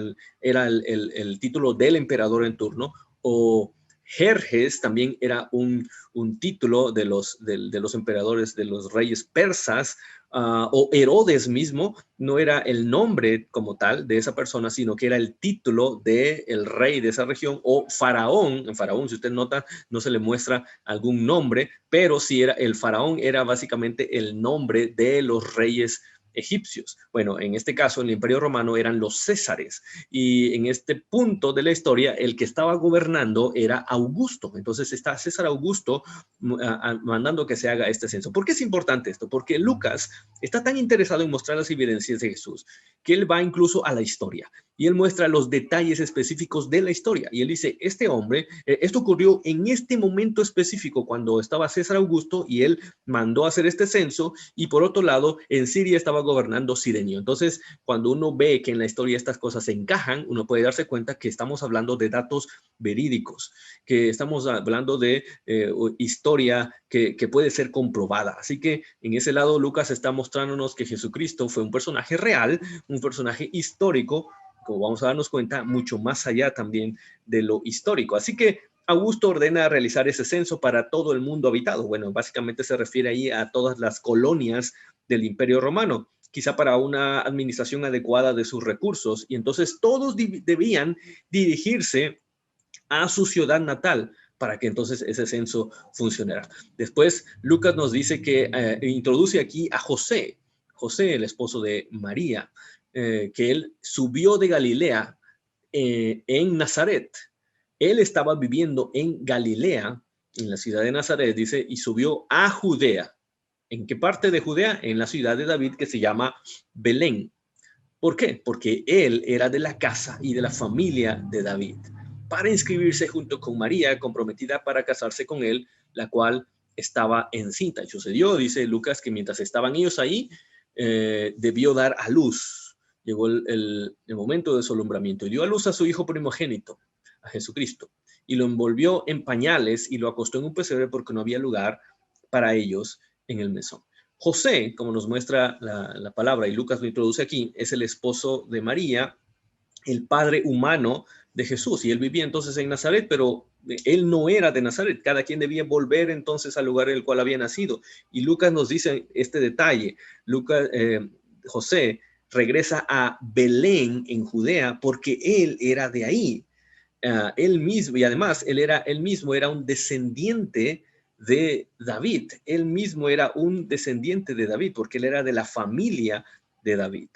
el título del emperador en turno. O Jerjes también era un título de los emperadores, de los reyes persas. O Herodes mismo no era el nombre como tal de esa persona, sino que era el título del rey de esa región. O Faraón, en Faraón, si usted nota, no se le muestra algún nombre, pero sí era el Faraón, era básicamente el nombre de los reyes egipcios. Bueno, en este caso, en el Imperio Romano eran los Césares, y en este punto de la historia, el que estaba gobernando era Augusto. Entonces está César Augusto mandando que se haga este censo. ¿Por qué es importante esto? Porque Lucas está tan interesado en mostrar las evidencias de Jesús que él va incluso a la historia y él muestra los detalles específicos de la historia. Y él dice, este hombre, esto ocurrió en este momento específico cuando estaba César Augusto y él mandó a hacer este censo, y por otro lado, en Siria estaba estaba gobernando Cirenio. Entonces, cuando uno ve que en la historia estas cosas se encajan, uno puede darse cuenta que estamos hablando de datos verídicos, que estamos hablando de historia que puede ser comprobada. Así que en ese lado Lucas está mostrándonos que Jesucristo fue un personaje real, un personaje histórico, como vamos a darnos cuenta, mucho más allá también de lo histórico. Así que Augusto ordena realizar ese censo para todo el mundo habitado. Bueno, básicamente se refiere ahí a todas las colonias del Imperio Romano, quizá para una administración adecuada de sus recursos. Y entonces todos debían dirigirse a su ciudad natal para que entonces ese censo funcionara. Después, Lucas nos dice que introduce aquí a José, el esposo de María, que él subió de Galilea en Nazaret. Él estaba viviendo en Galilea, en la ciudad de Nazaret, dice, y subió a Judea. ¿En qué parte de Judea? En la ciudad de David, que se llama Belén. ¿Por qué? Porque él era de la casa y de la familia de David, para inscribirse junto con María, comprometida para casarse con él, la cual estaba encinta. Y sucedió, dice Lucas, que mientras estaban ellos ahí, debió dar a luz. Llegó el momento de su alumbramiento y dio a luz a su hijo primogénito, a Jesucristo, y lo envolvió en pañales y lo acostó en un pesebre porque no había lugar para ellos en el mesón. José, como nos muestra la palabra, y Lucas lo introduce aquí, es el esposo de María, el padre humano de Jesús, y él vivía entonces en Nazaret, pero él no era de Nazaret. Cada quien debía volver entonces al lugar en el cual había nacido, y Lucas nos dice este detalle. José regresa a Belén en Judea porque él era de ahí. Él mismo, y además él mismo era un descendiente de David. Él mismo era un descendiente de David porque él era de la familia de David.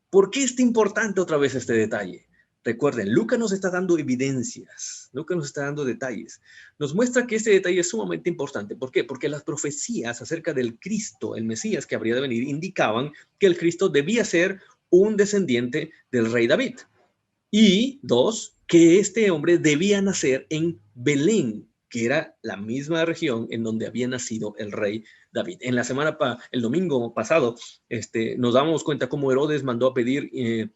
¿Por qué es importante otra vez este detalle? Recuerden, Lucas nos está dando evidencias, Lucas nos está dando detalles. Nos muestra que este detalle es sumamente importante. ¿Por qué? Porque las profecías acerca del Cristo, el Mesías que habría de venir, indicaban que el Cristo debía ser un descendiente del rey David. Y dos, que este hombre debía nacer en Belén, que era la misma región en donde había nacido el rey David. En la el domingo pasado, nos damos cuenta cómo Herodes mandó a pedir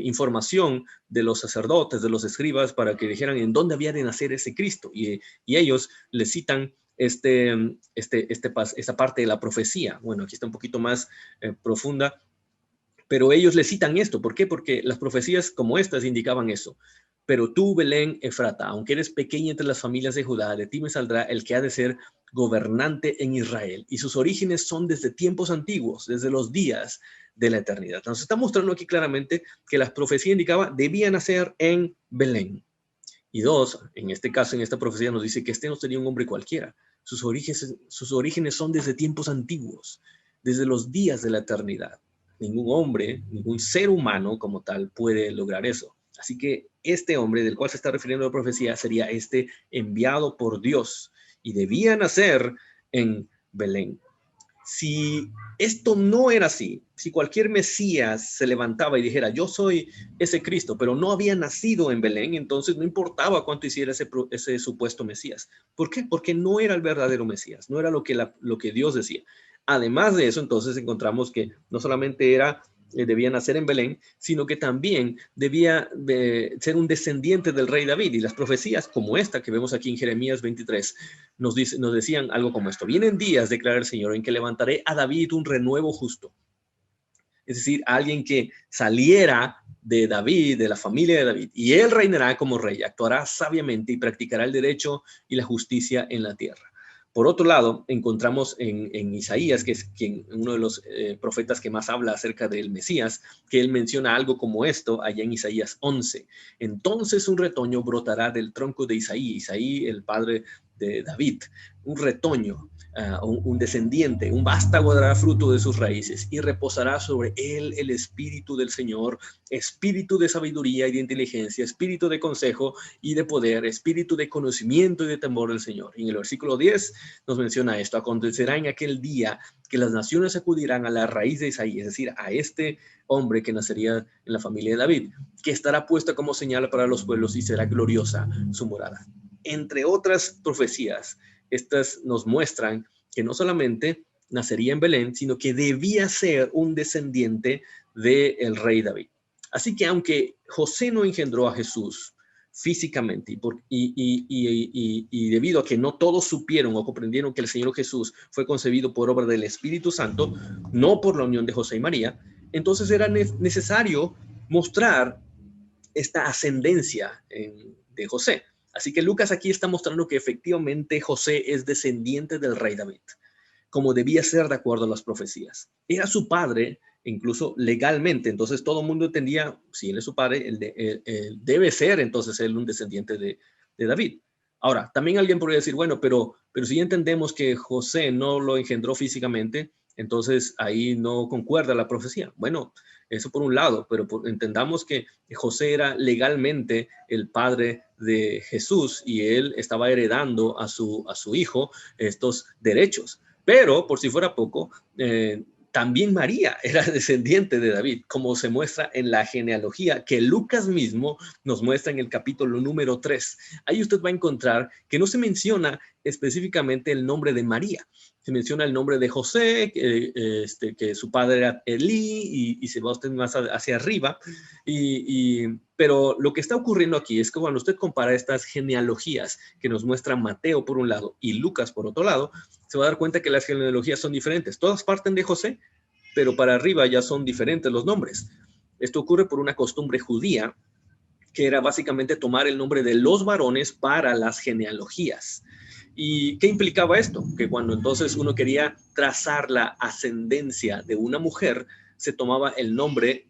información de los sacerdotes, de los escribas, para que dijeran en dónde había de nacer ese Cristo. Y ellos le citan esta parte de la profecía. Bueno, aquí está un poquito más profunda, pero ellos le citan esto. ¿Por qué? Porque las profecías como estas indicaban eso. Pero tú, Belén Efrata, aunque eres pequeña entre las familias de Judá, de ti me saldrá el que ha de ser gobernante en Israel. Y sus orígenes son desde tiempos antiguos, desde los días de la eternidad. Nos está mostrando aquí claramente que la profecía indicaba debía nacer en Belén. Y dos, en este caso, en esta profecía nos dice que no sería un hombre cualquiera. Sus orígenes son desde tiempos antiguos, desde los días de la eternidad. Ningún hombre, ningún ser humano como tal puede lograr eso. Así que este hombre del cual se está refiriendo la profecía sería enviado por Dios y debía nacer en Belén. Si esto no era así, si cualquier Mesías se levantaba y dijera, yo soy ese Cristo, pero no había nacido en Belén, entonces no importaba cuánto hiciera ese supuesto Mesías. ¿Por qué? Porque no era el verdadero Mesías, no era lo que Dios decía. Además de eso, entonces encontramos que no solamente debía nacer en Belén, sino que también debía ser un descendiente del rey David. Y las profecías como esta que vemos aquí en Jeremías 23 nos decían algo como esto. Vienen días, declara el Señor, en que levantaré a David un renuevo justo. Es decir, alguien que saliera de David, de la familia de David, y él reinará como rey, actuará sabiamente y practicará el derecho y la justicia en la tierra. Por otro lado, encontramos en Isaías, que es uno de los profetas que más habla acerca del Mesías, que él menciona algo como esto allá en Isaías 11. Entonces un retoño brotará del tronco de Isaí, el padre de David, un retoño, un descendiente, un vástago dará fruto de sus raíces y reposará sobre él el espíritu del Señor, espíritu de sabiduría y de inteligencia, espíritu de consejo y de poder, espíritu de conocimiento y de temor del Señor. Y en el versículo 10 nos menciona esto: acontecerá en aquel día que las naciones acudirán a la raíz de Isaí, es decir, a este hombre que nacería en la familia de David, que estará puesta como señal para los pueblos y será gloriosa su morada. Entre otras profecías, estas nos muestran que no solamente nacería en Belén, sino que debía ser un descendiente del rey David. Así que aunque José no engendró a Jesús físicamente y debido a que no todos supieron o comprendieron que el Señor Jesús fue concebido por obra del Espíritu Santo, no por la unión de José y María, entonces era necesario mostrar esta ascendencia de José. Así que Lucas aquí está mostrando que efectivamente José es descendiente del rey David, como debía ser de acuerdo a las profecías. Era su padre, incluso legalmente, entonces todo el mundo entendía, si él es su padre, él debe ser entonces él un descendiente de David. Ahora, también alguien podría decir, bueno, pero si entendemos que José no lo engendró físicamente, entonces ahí no concuerda la profecía. Bueno, eso por un lado, pero entendamos que José era legalmente el padre de Jesús y él estaba heredando a su hijo estos derechos. Pero, por si fuera poco, también María era descendiente de David, como se muestra en la genealogía que Lucas mismo nos muestra en el capítulo número 3. Ahí usted va a encontrar que no se menciona específicamente el nombre de María. Se menciona el nombre de José, que su padre era Elí, y se va usted más hacia arriba. Pero lo que está ocurriendo aquí es que cuando usted compara estas genealogías que nos muestra Mateo por un lado y Lucas por otro lado, se va a dar cuenta que las genealogías son diferentes. Todas parten de José, pero para arriba ya son diferentes los nombres. Esto ocurre por una costumbre judía, que era básicamente tomar el nombre de los varones para las genealogías. ¿Y qué implicaba esto? Que cuando entonces uno quería trazar la ascendencia de una mujer, se tomaba el nombre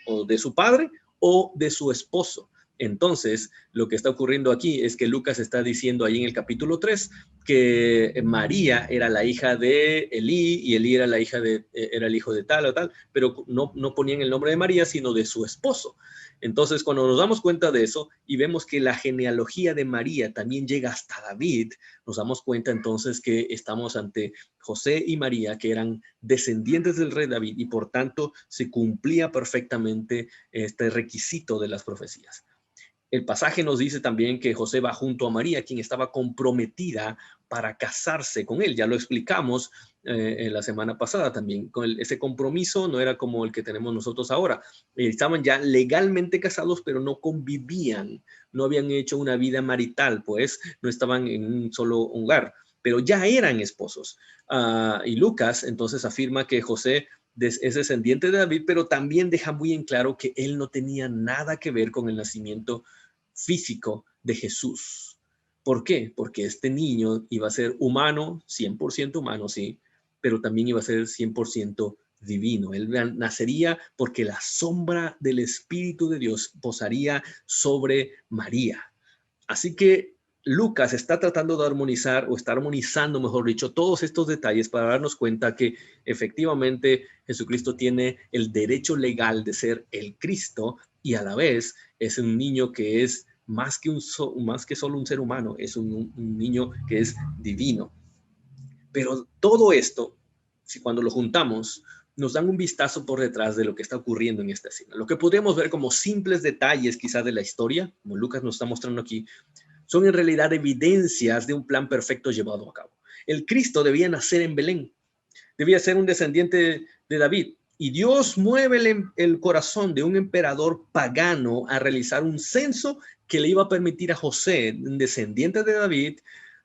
o de su padre o de su esposo. Entonces, lo que está ocurriendo aquí es que Lucas está diciendo ahí en el capítulo 3 que María era la hija de Elí y Elí era era el hijo de tal o tal, pero no ponían el nombre de María, sino de su esposo. Entonces, cuando nos damos cuenta de eso y vemos que la genealogía de María también llega hasta David, nos damos cuenta entonces que estamos ante José y María, que eran descendientes del rey David y por tanto se cumplía perfectamente este requisito de las profecías. El pasaje nos dice también que José va junto a María, quien estaba comprometida para casarse con él. Ya lo explicamos en la semana pasada también. Ese compromiso no era como el que tenemos nosotros ahora. Estaban ya legalmente casados, pero no convivían. No habían hecho una vida marital, pues no estaban en un solo hogar, pero ya eran esposos. Y Lucas entonces afirma que José es descendiente de David, pero también deja muy en claro que él no tenía nada que ver con el nacimiento físico de Jesús. ¿Por qué? Porque este niño iba a ser humano, 100% humano, sí, pero también iba a ser 100% divino. Él nacería porque la sombra del Espíritu de Dios posaría sobre María. Así que Lucas está tratando de armonizar, o está armonizando, mejor dicho, todos estos detalles para darnos cuenta que efectivamente Jesucristo tiene el derecho legal de ser el Cristo y a la vez es un niño que es más que solo un ser humano, es un niño que es divino. Pero todo esto, si cuando lo juntamos, nos dan un vistazo por detrás de lo que está ocurriendo en esta escena. Lo que podríamos ver como simples detalles quizás de la historia, como Lucas nos está mostrando aquí, son en realidad evidencias de un plan perfecto llevado a cabo. El Cristo debía nacer en Belén, debía ser un descendiente de David, y Dios mueve el corazón de un emperador pagano a realizar un censo que le iba a permitir a José, un descendiente de David,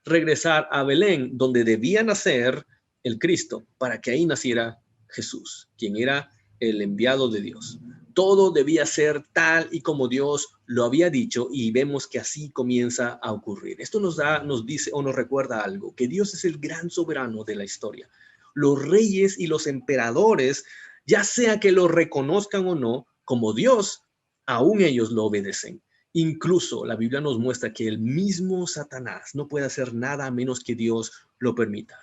regresar a Belén, donde debía nacer el Cristo, para que ahí naciera Jesús, quien era el enviado de Dios. Todo debía ser tal y como Dios lo había dicho y vemos que así comienza a ocurrir. Esto nos dice o nos recuerda algo, que Dios es el gran soberano de la historia. Los reyes y los emperadores, ya sea que lo reconozcan o no, como Dios, aún ellos lo obedecen. Incluso la Biblia nos muestra que el mismo Satanás no puede hacer nada a menos que Dios lo permita.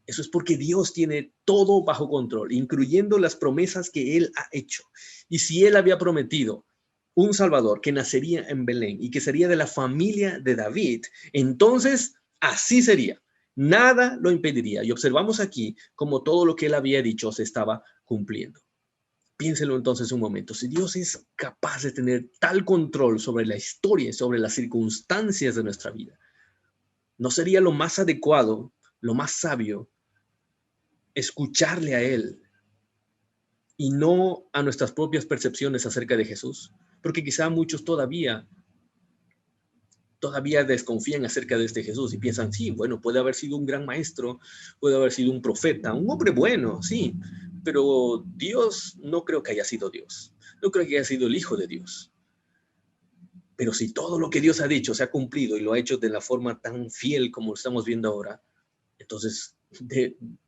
Eso es porque Dios tiene todo bajo control, incluyendo las promesas que Él ha hecho. Y si Él había prometido un Salvador que nacería en Belén y que sería de la familia de David, entonces así sería. Nada lo impediría. Y observamos aquí como todo lo que Él había dicho se estaba cumpliendo. Piénselo entonces un momento. Si Dios es capaz de tener tal control sobre la historia y sobre las circunstancias de nuestra vida, ¿no sería lo más adecuado, lo más sabio, escucharle a Él y no a nuestras propias percepciones acerca de Jesús, porque quizá muchos todavía desconfían acerca de este Jesús y piensan, sí, bueno, puede haber sido un gran maestro, puede haber sido un profeta, un hombre bueno, sí, pero Dios no creo que haya sido Dios, no creo que haya sido el Hijo de Dios. Pero si todo lo que Dios ha dicho se ha cumplido y lo ha hecho de la forma tan fiel como lo estamos viendo ahora, entonces,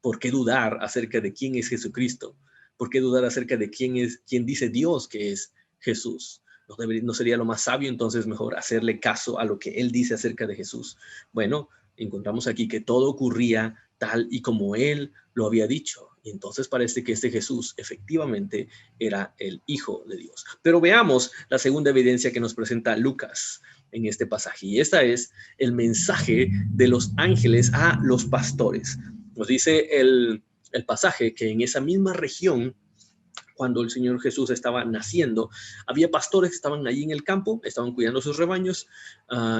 ¿por qué dudar acerca de quién es Jesucristo? ¿Por qué dudar acerca de quién dice Dios que es Jesús? ¿No sería lo más sabio entonces mejor hacerle caso a lo que Él dice acerca de Jesús? Bueno, encontramos aquí que todo ocurría tal y como Él lo había dicho. Y entonces parece que este Jesús efectivamente era el Hijo de Dios. Pero veamos la segunda evidencia que nos presenta Lucas en este pasaje. Y esta es el mensaje de los ángeles a los pastores. Nos dice el pasaje que en esa misma región, cuando el Señor Jesús estaba naciendo, había pastores que estaban allí en el campo, estaban cuidando sus rebaños,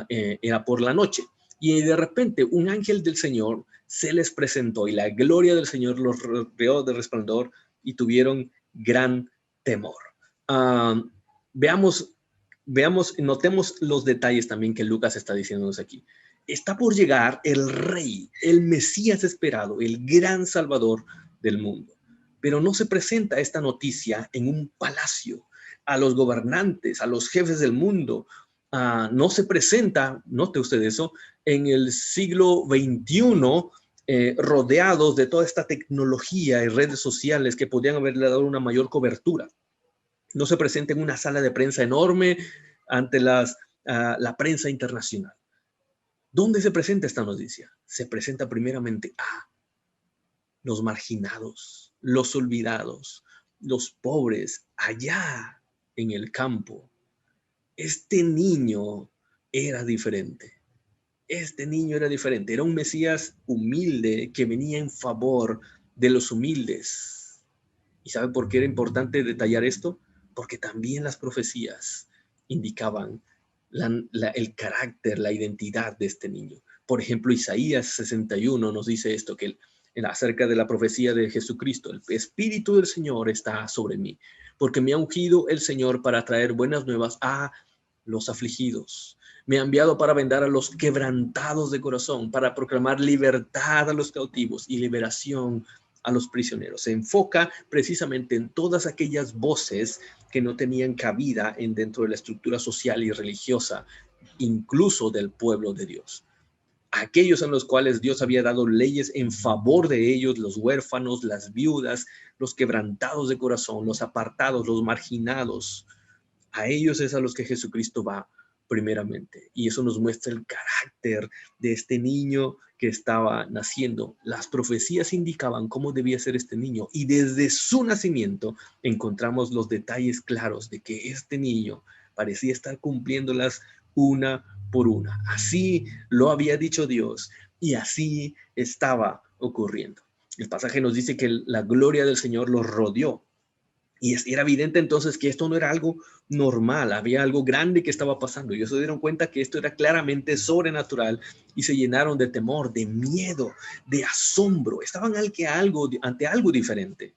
era por la noche. Y de repente un ángel del Señor se les presentó y la gloria del Señor los rodeó de resplandor y tuvieron gran temor. Notemos los detalles también que Lucas está diciéndonos aquí. Está por llegar el Rey, el Mesías esperado, el gran Salvador del mundo. Pero no se presenta esta noticia en un palacio, a los gobernantes, a los jefes del mundo. No se presenta, note usted eso, en el siglo XXI, rodeados de toda esta tecnología y redes sociales que podrían haberle dado una mayor cobertura. No se presenta en una sala de prensa enorme ante la prensa internacional. ¿Dónde se presenta esta noticia? Se presenta primeramente a los marginados, los olvidados, los pobres, allá en el campo. Este niño era diferente. Era un Mesías humilde que venía en favor de los humildes. ¿Y sabe por qué era importante detallar esto? Porque también las profecías indicaban el carácter, la identidad de este niño. Por ejemplo, Isaías 61 nos dice esto, que acerca de la profecía de Jesucristo: el Espíritu del Señor está sobre mí, porque me ha ungido el Señor para traer buenas nuevas a los afligidos. Me ha enviado para vendar a los quebrantados de corazón, para proclamar libertad a los cautivos y liberación a los prisioneros. Se enfoca precisamente en todas aquellas voces que no tenían cabida dentro de la estructura social y religiosa, incluso del pueblo de Dios. Aquellos en los cuales Dios había dado leyes en favor de ellos, los huérfanos, las viudas, los quebrantados de corazón, los apartados, los marginados. A ellos es a los que Jesucristo va primeramente. Y eso nos muestra el carácter de este niño que estaba naciendo. Las profecías indicaban cómo debía ser este niño, y desde su nacimiento encontramos los detalles claros de que este niño parecía estar cumpliéndolas una por una. Así lo había dicho Dios y así estaba ocurriendo. El pasaje nos dice que la gloria del Señor los rodeó. Y era evidente entonces que esto no era algo normal, había algo grande que estaba pasando. Ellos se dieron cuenta que esto era claramente sobrenatural y se llenaron de temor, de miedo, de asombro. Estaban ante algo diferente.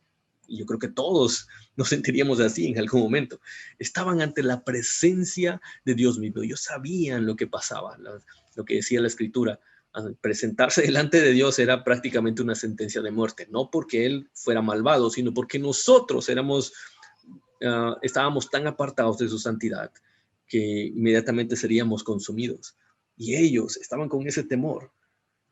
Y yo creo que todos nos sentiríamos así en algún momento. Estaban ante la presencia de Dios mismo. Ellos sabían lo que pasaba, lo que decía la Escritura. Presentarse delante de Dios era prácticamente una sentencia de muerte, no porque Él fuera malvado, sino porque nosotros estábamos tan apartados de su santidad que inmediatamente seríamos consumidos. Y ellos estaban con ese temor,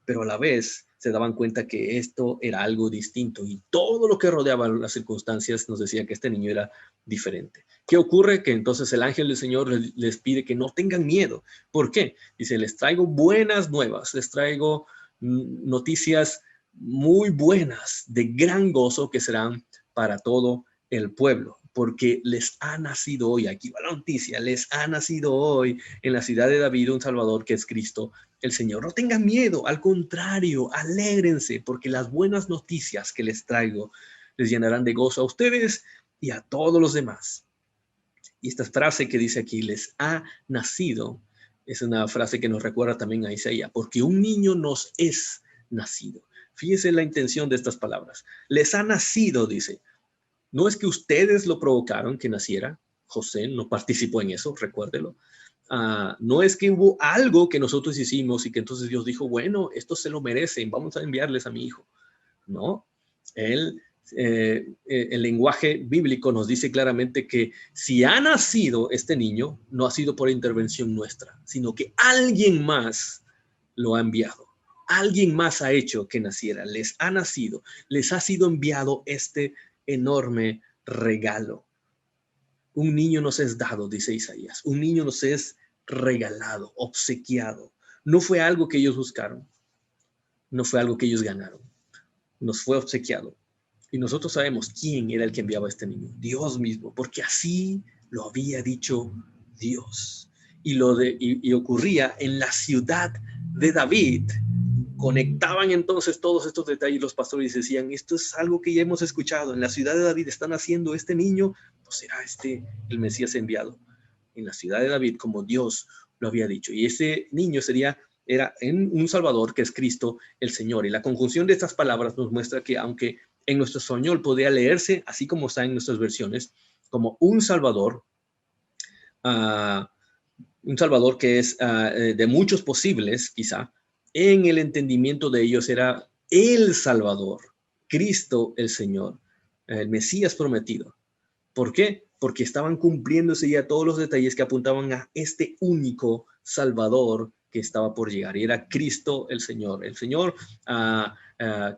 pero a la vez se daban cuenta que esto era algo distinto, y todo lo que rodeaba las circunstancias nos decía que este niño era diferente. ¿Qué ocurre? Que entonces el ángel del Señor les pide que no tengan miedo. ¿Por qué? Dice: les traigo buenas nuevas, les traigo noticias muy buenas, de gran gozo, que serán para todo el pueblo, porque les ha nacido hoy, aquí va la noticia, les ha nacido hoy en la ciudad de David un Salvador, que es Cristo el Señor. No tengan miedo, al contrario, alégrense, porque las buenas noticias que les traigo les llenarán de gozo a ustedes y a todos los demás. Y esta frase que dice aquí, les ha nacido, es una frase que nos recuerda también a Isaías, porque un niño nos es nacido. Fíjese la intención de estas palabras. Les ha nacido, dice. No es que ustedes lo provocaron que naciera. José no participó en eso, recuérdelo. No es que hubo algo que nosotros hicimos y que entonces Dios dijo, bueno, esto se lo merecen, vamos a enviarles a mi hijo. No, el lenguaje bíblico nos dice claramente que si ha nacido este niño, no ha sido por intervención nuestra, sino que alguien más lo ha enviado. Alguien más ha hecho que naciera. Les ha nacido, les ha sido enviado este enorme regalo. Un niño nos es dado, dice Isaías. Un niño nos es regalado, obsequiado. No fue algo que ellos buscaron. No fue algo que ellos ganaron. Nos fue obsequiado. Y nosotros sabemos quién era el que enviaba a este niño. Dios mismo, porque así lo había dicho Dios. Y ocurría en la ciudad de David. Conectaban entonces todos estos detalles los pastores y decían, esto es algo que ya hemos escuchado. En la ciudad de David están haciendo este niño, pues será este el Mesías enviado. En la ciudad de David, como Dios lo había dicho. Y ese niño era un Salvador, que es Cristo el Señor. Y la conjunción de estas palabras nos muestra que aunque en nuestro español podría leerse, así como está en nuestras versiones, como un Salvador que es de muchos posibles, quizá, en el entendimiento de ellos era el Salvador, Cristo el Señor, el Mesías prometido. ¿Por qué? Porque estaban cumpliéndose ya todos los detalles que apuntaban a este único Salvador que estaba por llegar, y era Cristo el Señor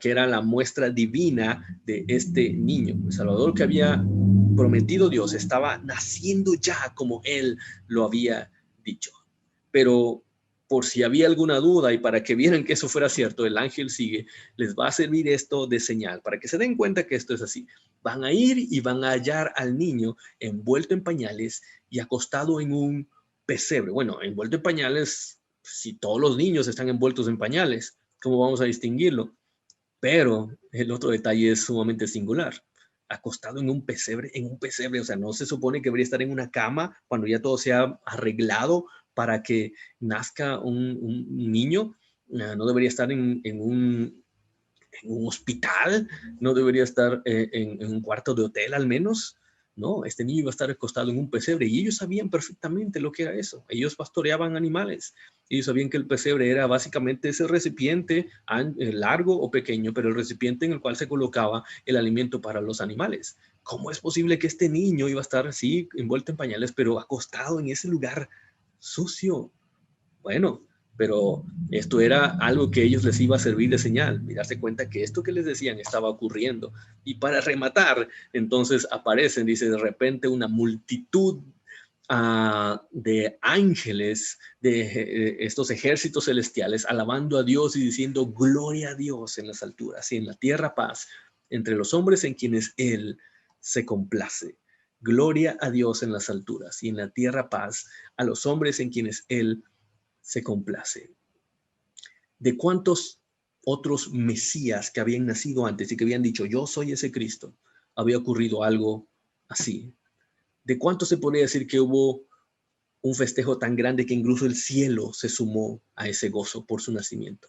que era la muestra divina de este niño. El Salvador que había prometido Dios estaba naciendo ya como Él lo había dicho. Pero por si había alguna duda y para que vieran que eso fuera cierto, el ángel sigue, les va a servir esto de señal, para que se den cuenta que esto es así. Van a ir y van a hallar al niño envuelto en pañales y acostado en un pesebre. Bueno, envuelto en pañales, si todos los niños están envueltos en pañales, ¿cómo vamos a distinguirlo? Pero el otro detalle es sumamente singular. Acostado en un pesebre, o sea, no se supone que debería estar en una cama cuando ya todo se ha arreglado para que nazca un niño. No debería estar en un hospital, no debería estar en un cuarto de hotel al menos. No, este niño iba a estar acostado en un pesebre y ellos sabían perfectamente lo que era eso. Ellos pastoreaban animales. Ellos sabían que el pesebre era básicamente ese recipiente largo o pequeño, pero el recipiente en el cual se colocaba el alimento para los animales. ¿Cómo es posible que este niño iba a estar así, envuelto en pañales, pero acostado en ese lugar sucio? Bueno, pero esto era algo que ellos les iba a servir de señal, y darse cuenta que esto que les decían estaba ocurriendo. Y para rematar, entonces aparecen, dice, de repente una multitud de ángeles, de estos ejércitos celestiales, alabando a Dios y diciendo, gloria a Dios en las alturas y en la tierra paz, entre los hombres en quienes Él se complace. Gloria a Dios en las alturas y en la tierra paz a los hombres en quienes Él se complace. ¿De cuántos otros Mesías que habían nacido antes y que habían dicho, yo soy ese Cristo, había ocurrido algo así? ¿De cuántos se podría decir que hubo un festejo tan grande que incluso el cielo se sumó a ese gozo por su nacimiento?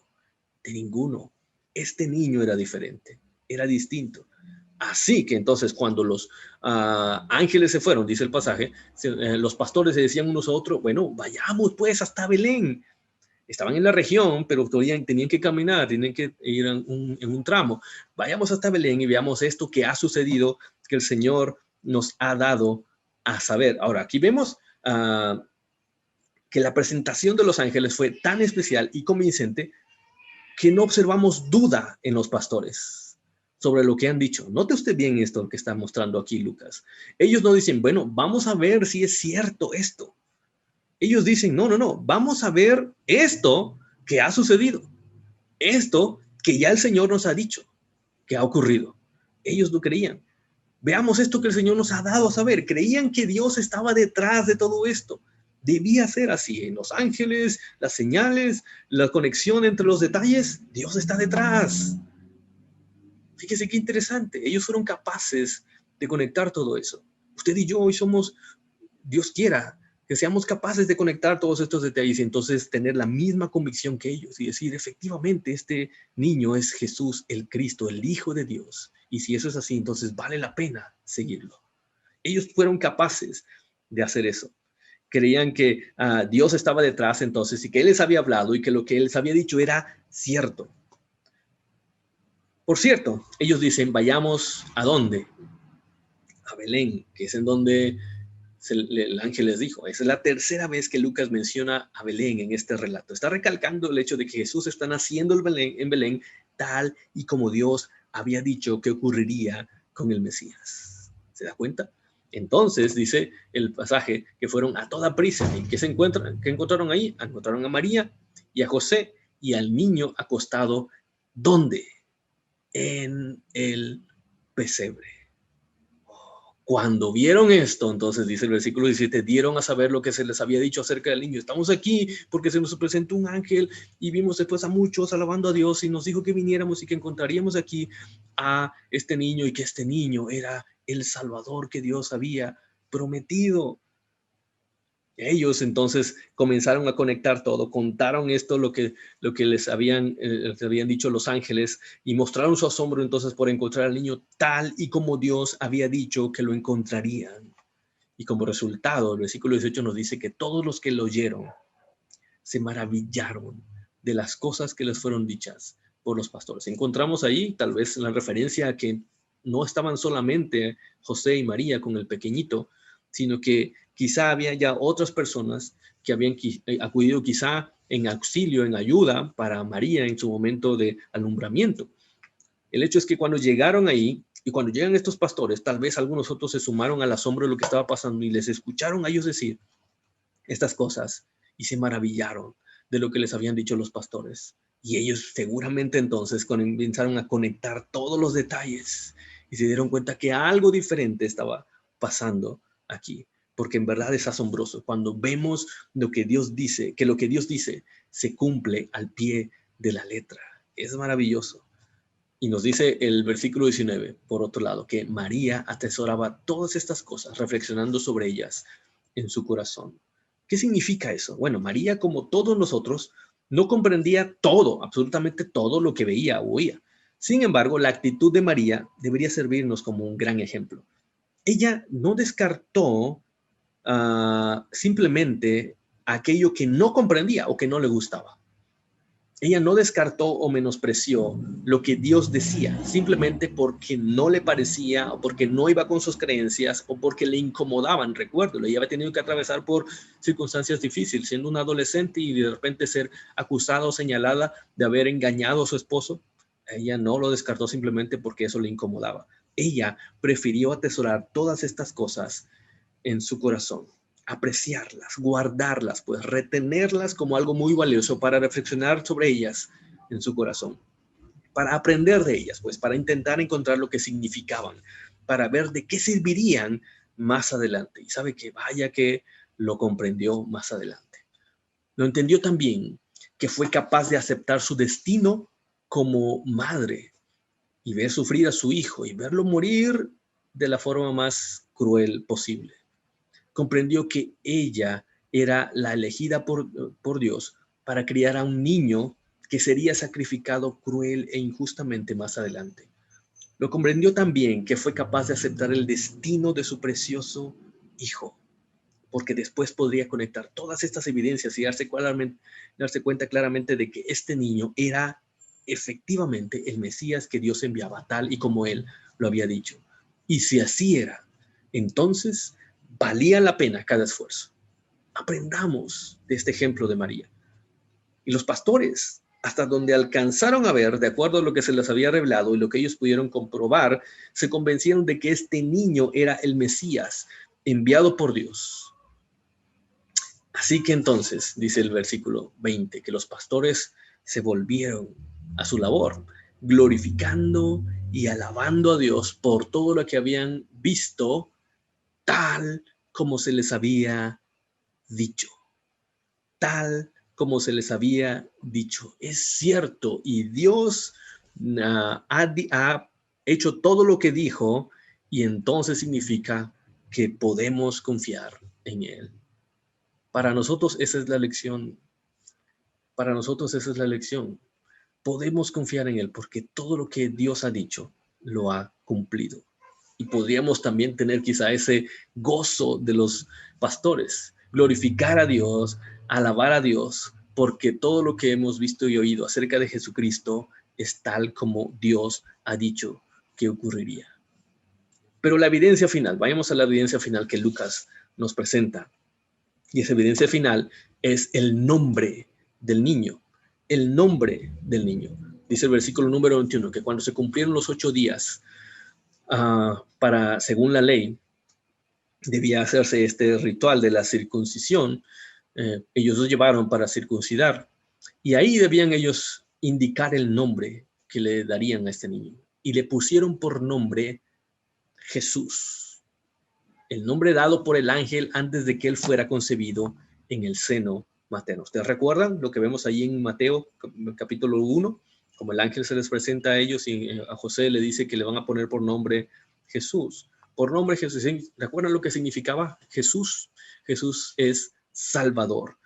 De ninguno. Este niño era diferente, era distinto. Así que entonces cuando los ángeles se fueron, dice el pasaje, los pastores se decían unos a otros, bueno, vayamos pues hasta Belén. Estaban en la región, pero tenían que caminar, tenían que ir en un tramo. Vayamos hasta Belén y veamos esto que ha sucedido, que el Señor nos ha dado a saber. Ahora, aquí vemos que la presentación de los ángeles fue tan especial y convincente que no observamos duda en los pastores sobre lo que han dicho. Note usted bien esto que está mostrando aquí Lucas. Ellos no dicen, bueno, vamos a ver si es cierto esto. Ellos dicen, no, vamos a ver esto que ha sucedido. Esto que ya el Señor nos ha dicho que ha ocurrido. Ellos no creían. Veamos esto que el Señor nos ha dado a saber. Creían que Dios estaba detrás de todo esto. Debía ser así. En los ángeles, las señales, la conexión entre los detalles, Dios está detrás. Fíjese qué interesante. Ellos fueron capaces de conectar todo eso. Usted y yo hoy somos, Dios quiera, que seamos capaces de conectar todos estos detalles y entonces tener la misma convicción que ellos y decir, efectivamente, este niño es Jesús, el Cristo, el Hijo de Dios. Y si eso es así, entonces vale la pena seguirlo. Ellos fueron capaces de hacer eso. Creían que Dios estaba detrás entonces y que Él les había hablado y que lo que Él les había dicho era cierto. Por cierto, ellos dicen, vayamos ¿a dónde? A Belén, que es en donde el ángel les dijo. Esa es la tercera vez que Lucas menciona a Belén en este relato. Está recalcando el hecho de que Jesús está naciendo en Belén tal y como Dios había dicho que ocurriría con el Mesías. ¿Se da cuenta? Entonces, dice el pasaje, que fueron a toda prisa. ¿Y qué encontraron ahí? Encontraron a María y a José y al niño acostado. ¿Dónde? En el pesebre. Cuando vieron esto, entonces dice el versículo 17, dieron a saber lo que se les había dicho acerca del niño. Estamos aquí porque se nos presentó un ángel y vimos después a muchos alabando a Dios y nos dijo que viniéramos y que encontraríamos aquí a este niño y que este niño era el Salvador que Dios había prometido. Ellos entonces comenzaron a conectar todo, contaron esto, lo que les habían dicho los ángeles y mostraron su asombro entonces por encontrar al niño tal y como Dios había dicho que lo encontrarían. Y como resultado, el versículo 18 nos dice que todos los que lo oyeron se maravillaron de las cosas que les fueron dichas por los pastores. Encontramos ahí tal vez la referencia a que no estaban solamente José y María con el pequeñito, sino que quizá había ya otras personas que habían acudido quizá en auxilio, en ayuda para María en su momento de alumbramiento. El hecho es que cuando llegaron ahí y cuando llegan estos pastores, tal vez algunos otros se sumaron al asombro de lo que estaba pasando y les escucharon a ellos decir estas cosas y se maravillaron de lo que les habían dicho los pastores. Y ellos seguramente entonces comenzaron a conectar todos los detalles y se dieron cuenta que algo diferente estaba pasando aquí, porque en verdad es asombroso cuando vemos lo que Dios dice, que lo que Dios dice se cumple al pie de la letra. Es maravilloso. Y nos dice el versículo 19, por otro lado, que María atesoraba todas estas cosas, reflexionando sobre ellas en su corazón. ¿Qué significa eso? Bueno, María, como todos nosotros, no comprendía todo, absolutamente todo lo que veía o oía. Sin embargo, la actitud de María debería servirnos como un gran ejemplo. Ella no descartó simplemente aquello que no comprendía o que no le gustaba. Ella no descartó o menospreció lo que Dios decía, simplemente porque no le parecía o porque no iba con sus creencias o porque le incomodaban. Recuérdelo, ella había tenido que atravesar por circunstancias difíciles, siendo una adolescente y de repente ser acusada o señalada de haber engañado a su esposo. Ella no lo descartó simplemente porque eso le incomodaba. Ella prefirió atesorar todas estas cosas en su corazón, apreciarlas, guardarlas, pues retenerlas como algo muy valioso para reflexionar sobre ellas en su corazón, para aprender de ellas, pues para intentar encontrar lo que significaban, para ver de qué servirían más adelante. Y sabe que vaya que lo comprendió más adelante. Lo entendió también que fue capaz de aceptar su destino como madre y ver sufrir a su hijo y verlo morir de la forma más cruel posible. Comprendió que ella era la elegida por Dios para criar a un niño que sería sacrificado cruel e injustamente más adelante. Lo comprendió también que fue capaz de aceptar el destino de su precioso hijo, porque después podría conectar todas estas evidencias y darse cuenta claramente de que este niño era efectivamente el Mesías que Dios enviaba, tal y como él lo había dicho. Y si así era, entonces valía la pena cada esfuerzo. Aprendamos de este ejemplo de María. Y los pastores, hasta donde alcanzaron a ver, de acuerdo a lo que se les había revelado y lo que ellos pudieron comprobar, se convencieron de que este niño era el Mesías enviado por Dios. Así que entonces, dice el versículo 20, que los pastores se volvieron a su labor, glorificando y alabando a Dios por todo lo que habían visto, tal como se les había dicho. Tal como se les había dicho. Es cierto, y Dios ha hecho todo lo que dijo, y entonces significa que podemos confiar en Él. Para nosotros esa es la lección. Para nosotros esa es la lección. Podemos confiar en Él porque todo lo que Dios ha dicho lo ha cumplido. Y podríamos también tener quizá ese gozo de los pastores, glorificar a Dios, alabar a Dios, porque todo lo que hemos visto y oído acerca de Jesucristo es tal como Dios ha dicho que ocurriría. Pero la evidencia final, vayamos a la evidencia final que Lucas nos presenta. Y esa evidencia final es el nombre del niño. El nombre del niño. Dice el versículo número 21, que cuando se cumplieron los 8 días, según la ley, debía hacerse este ritual de la circuncisión. Ellos lo llevaron para circuncidar. Y ahí debían ellos indicar el nombre que le darían a este niño. Y le pusieron por nombre Jesús. El nombre dado por el ángel antes de que él fuera concebido en el seno materno. ¿Ustedes recuerdan lo que vemos allí en Mateo capítulo 1? Como el ángel se les presenta a ellos y a José le dice que le van a poner por nombre Jesús. Por nombre Jesús. ¿Recuerdan lo que significaba Jesús? Jesús es Salvador.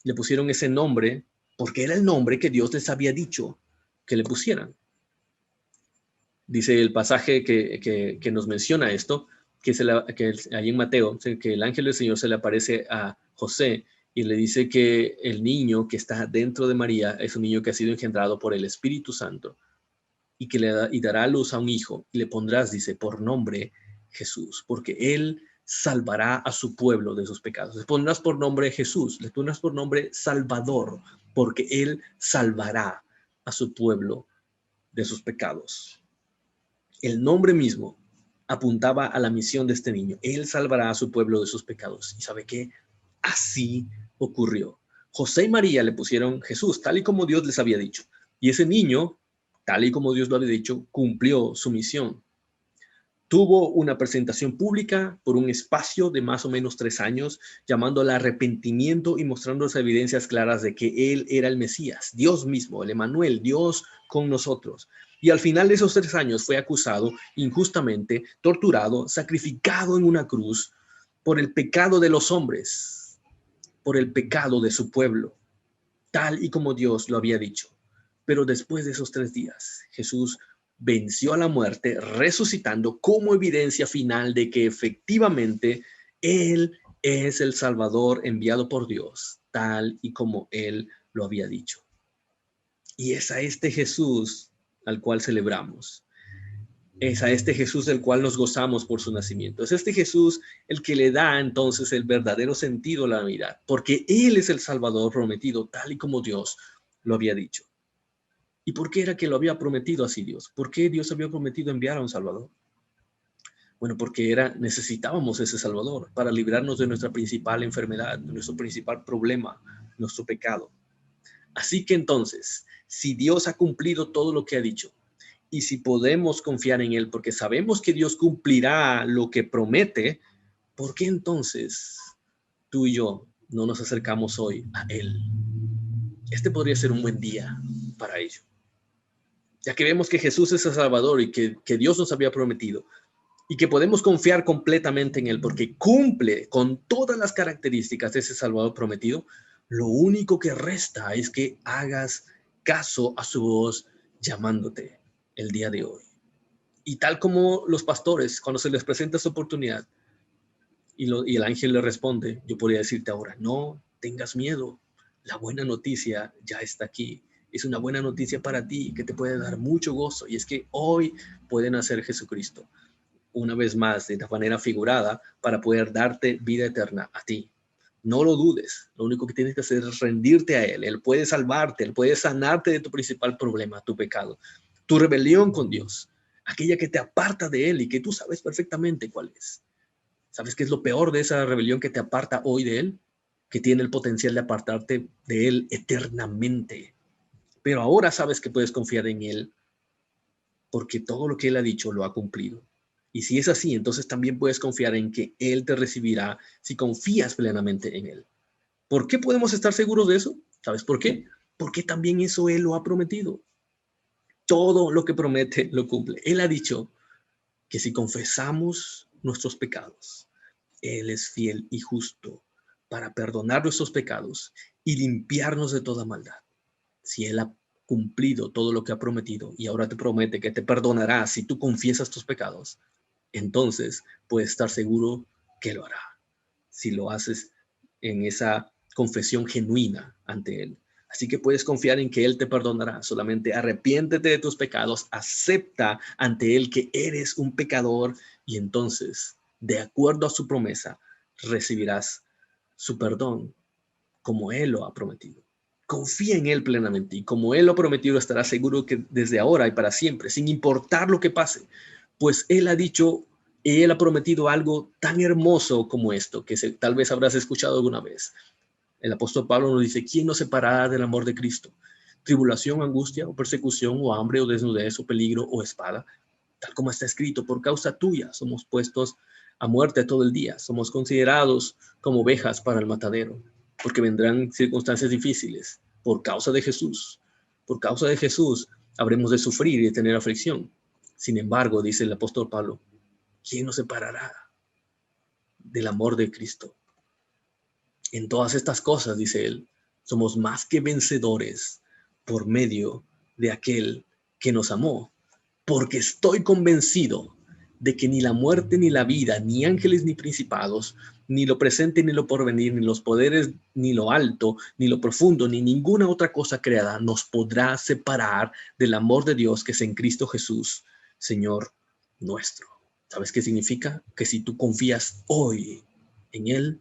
Le pusieron ese nombre porque era el nombre que Dios les había dicho que le pusieran. Dice el pasaje que nos menciona esto, que ahí en Mateo, que el ángel del Señor se le aparece a José y le dice que el niño que está dentro de María es un niño que ha sido engendrado por el Espíritu Santo y que dará a luz a un hijo y le pondrás, dice, por nombre Jesús, porque él salvará a su pueblo de sus pecados. Le pondrás por nombre Jesús, le pondrás por nombre Salvador, porque él salvará a su pueblo de sus pecados. El nombre mismo apuntaba a la misión de este niño. Él salvará a su pueblo de sus pecados. ¿Y sabe qué? Así ocurrió. José y María le pusieron Jesús, tal y como Dios les había dicho. Y ese niño, tal y como Dios lo había dicho, cumplió su misión. Tuvo una presentación pública por un espacio de más o menos 3 años, llamando al arrepentimiento y mostrando las evidencias claras de que él era el Mesías, Dios mismo, el Emmanuel, Dios con nosotros. Y al final de esos 3 años fue acusado injustamente, torturado, sacrificado en una cruz por el pecado de los hombres, por el pecado de su pueblo, tal y como Dios lo había dicho. Pero después de esos 3 días, Jesús venció a la muerte, resucitando como evidencia final de que efectivamente Él es el Salvador enviado por Dios, tal y como Él lo había dicho. Y es a este Jesús al cual celebramos. Es a este Jesús del cual nos gozamos por su nacimiento. Es este Jesús el que le da entonces el verdadero sentido a la Navidad, porque Él es el Salvador prometido, tal y como Dios lo había dicho. ¿Y por qué era que lo había prometido así Dios? ¿Por qué Dios había prometido enviar a un Salvador? Bueno, porque necesitábamos ese Salvador para librarnos de nuestra principal enfermedad, de nuestro principal problema, nuestro pecado. Así que entonces, si Dios ha cumplido todo lo que ha dicho, y si podemos confiar en Él, porque sabemos que Dios cumplirá lo que promete, ¿por qué entonces tú y yo no nos acercamos hoy a Él? Este podría ser un buen día para ello. Ya que vemos que Jesús es el Salvador y que Dios nos había prometido y que podemos confiar completamente en Él porque cumple con todas las características de ese Salvador prometido, lo único que resta es que hagas caso a su voz llamándote el día de hoy. Y tal como los pastores, cuando se les presenta esa oportunidad y el ángel le responde, yo podría decirte ahora, no tengas miedo, la buena noticia ya está aquí. Es una buena noticia para ti que te puede dar mucho gozo y es que hoy puede nacer Jesucristo una vez más de manera figurada para poder darte vida eterna a ti. No lo dudes, lo único que tienes que hacer es rendirte a Él. Él puede salvarte, Él puede sanarte de tu principal problema, tu pecado, tu rebelión con Dios, aquella que te aparta de Él y que tú sabes perfectamente cuál es. ¿Sabes qué es lo peor de esa rebelión que te aparta hoy de Él? Que tiene el potencial de apartarte de Él eternamente. Pero ahora sabes que puedes confiar en Él porque todo lo que Él ha dicho lo ha cumplido. Y si es así, entonces también puedes confiar en que Él te recibirá si confías plenamente en Él. ¿Por qué podemos estar seguros de eso? ¿Sabes por qué? Porque también eso Él lo ha prometido. Todo lo que promete lo cumple. Él ha dicho que si confesamos nuestros pecados, Él es fiel y justo para perdonar nuestros pecados y limpiarnos de toda maldad. Si Él ha cumplido todo lo que ha prometido y ahora te promete que te perdonará si tú confiesas tus pecados, entonces puedes estar seguro que lo hará. Si lo haces en esa confesión genuina ante Él. Así que puedes confiar en que Él te perdonará. Solamente arrepiéntete de tus pecados, acepta ante Él que eres un pecador y entonces, de acuerdo a su promesa, recibirás su perdón como Él lo ha prometido. Confía en Él plenamente y como Él lo ha prometido estarás seguro que desde ahora y para siempre, sin importar lo que pase, pues Él ha dicho y Él ha prometido algo tan hermoso como esto, que tal vez habrás escuchado alguna vez. El apóstol Pablo nos dice, ¿quién nos separará del amor de Cristo? ¿Tribulación, angustia, o persecución, o hambre, o desnudez, o peligro, o espada? Tal como está escrito, por causa tuya somos puestos a muerte todo el día. Somos considerados como ovejas para el matadero, porque vendrán circunstancias difíciles por causa de Jesús. Por causa de Jesús habremos de sufrir y de tener aflicción. Sin embargo, dice el apóstol Pablo, ¿quién nos separará del amor de Cristo? En todas estas cosas, dice él, somos más que vencedores por medio de aquel que nos amó, porque estoy convencido de que ni la muerte ni la vida, ni ángeles ni principados, ni lo presente ni lo porvenir, ni los poderes, ni lo alto, ni lo profundo, ni ninguna otra cosa creada nos podrá separar del amor de Dios que es en Cristo Jesús, Señor nuestro. ¿Sabes qué significa? Que si tú confías hoy en Él,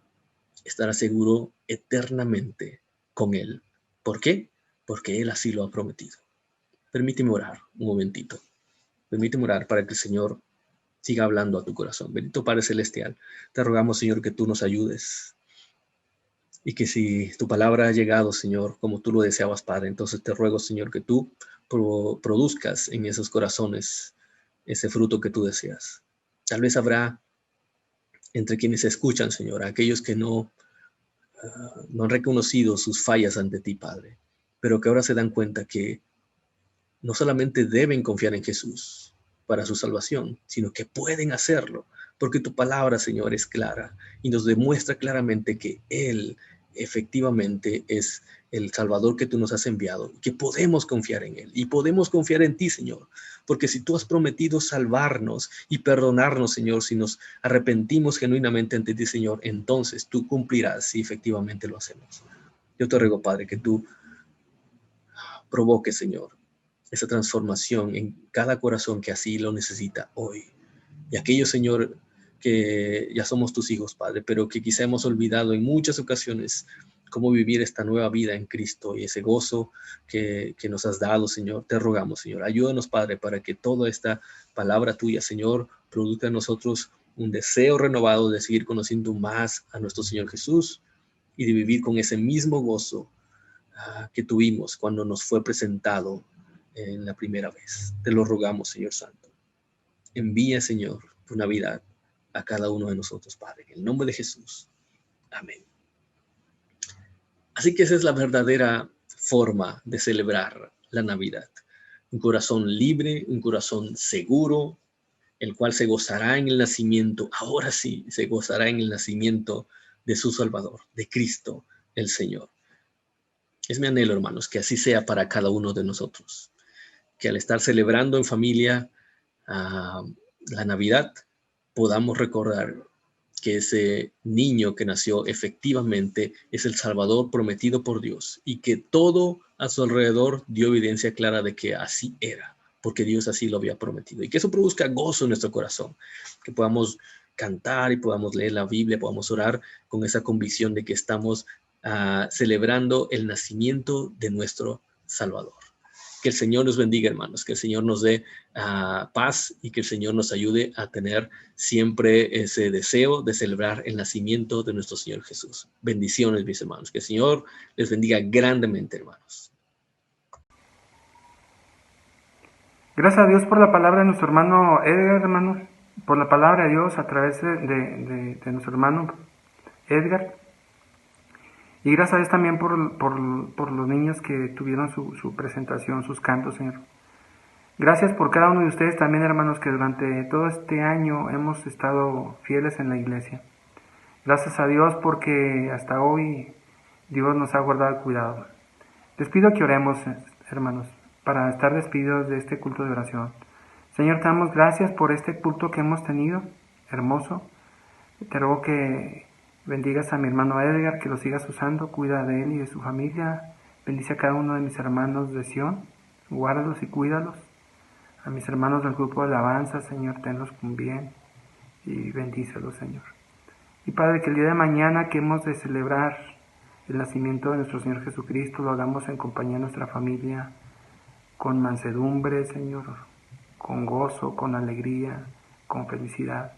estarás seguro eternamente con Él. ¿Por qué? Porque Él así lo ha prometido. Permíteme orar un momentito. Permíteme orar para que el Señor siga hablando a tu corazón. Bendito Padre Celestial, te rogamos, Señor, que tú nos ayudes. Y que si tu palabra ha llegado, Señor, como tú lo deseabas, Padre, entonces te ruego, Señor, que tú produzcas en esos corazones ese fruto que tú deseas. Tal vez habrá entre quienes escuchan, Señor, aquellos que no han reconocido sus fallas ante ti, Padre, pero que ahora se dan cuenta que no solamente deben confiar en Jesús para su salvación, sino que pueden hacerlo, porque tu palabra, Señor, es clara y nos demuestra claramente que Él efectivamente es el Salvador que tú nos has enviado, que podemos confiar en Él y podemos confiar en ti, Señor, porque si tú has prometido salvarnos y perdonarnos, Señor, si nos arrepentimos genuinamente ante ti, Señor, entonces tú cumplirás si efectivamente lo hacemos. Yo te ruego, Padre, que tú provoques, Señor, esa transformación en cada corazón que así lo necesita hoy. Y aquellos, Señor, que ya somos tus hijos, Padre, pero que quizá hemos olvidado en muchas ocasiones cómo vivir esta nueva vida en Cristo y ese gozo que nos has dado, Señor. Te rogamos, Señor, ayúdanos, Padre, para que toda esta palabra tuya, Señor, produzca en nosotros un deseo renovado de seguir conociendo más a nuestro Señor Jesús y de vivir con ese mismo gozo que tuvimos cuando nos fue presentado en la primera vez. Te lo rogamos, Señor Santo. Envía, Señor, tu Navidad a cada uno de nosotros, Padre, en el nombre de Jesús. Amén. Así que esa es la verdadera forma de celebrar la Navidad. Un corazón libre, un corazón seguro, el cual se gozará en el nacimiento, ahora sí, se gozará en el nacimiento de su Salvador, de Cristo el Señor. Es mi anhelo, hermanos, que así sea para cada uno de nosotros. Que al estar celebrando en familia la Navidad, podamos recordar que ese niño que nació efectivamente es el Salvador prometido por Dios y que todo a su alrededor dio evidencia clara de que así era, porque Dios así lo había prometido. Y que eso produzca gozo en nuestro corazón, que podamos cantar y podamos leer la Biblia, podamos orar con esa convicción de que estamos celebrando el nacimiento de nuestro Salvador. Que el Señor nos bendiga, hermanos, que el Señor nos dé paz y que el Señor nos ayude a tener siempre ese deseo de celebrar el nacimiento de nuestro Señor Jesús. Bendiciones, mis hermanos. Que el Señor les bendiga grandemente, hermanos. Gracias a Dios por la palabra de nuestro hermano Edgar, hermanos, por la palabra de Dios a través de nuestro hermano Edgar. Y gracias a Dios también por los niños que tuvieron su presentación, sus cantos, Señor. Gracias por cada uno de ustedes también, hermanos, que durante todo este año hemos estado fieles en la iglesia. Gracias a Dios porque hasta hoy Dios nos ha guardado el cuidado. Les pido que oremos, hermanos, para estar despedidos de este culto de oración. Señor, te damos gracias por este culto que hemos tenido, hermoso. Te ruego que bendigas a mi hermano Edgar, que lo sigas usando, cuida de él y de su familia. Bendice a cada uno de mis hermanos de Sion, guárdalos y cuídalos. A mis hermanos del grupo de alabanza, Señor, tenlos con bien y bendícelos, Señor. Y Padre, que el día de mañana que hemos de celebrar el nacimiento de nuestro Señor Jesucristo, lo hagamos en compañía de nuestra familia, con mansedumbre, Señor, con gozo, con alegría, con felicidad,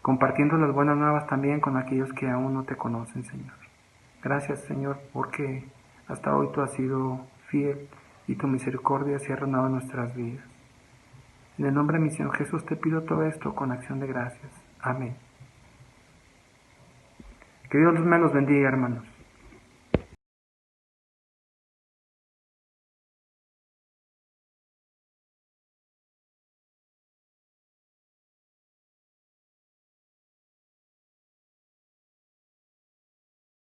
compartiendo las buenas nuevas también con aquellos que aún no te conocen, Señor. Gracias, Señor, porque hasta hoy tú has sido fiel y tu misericordia se ha renovado en nuestras vidas. En el nombre de mi Señor Jesús te pido todo esto con acción de gracias. Amén. Que Dios me los bendiga, hermanos.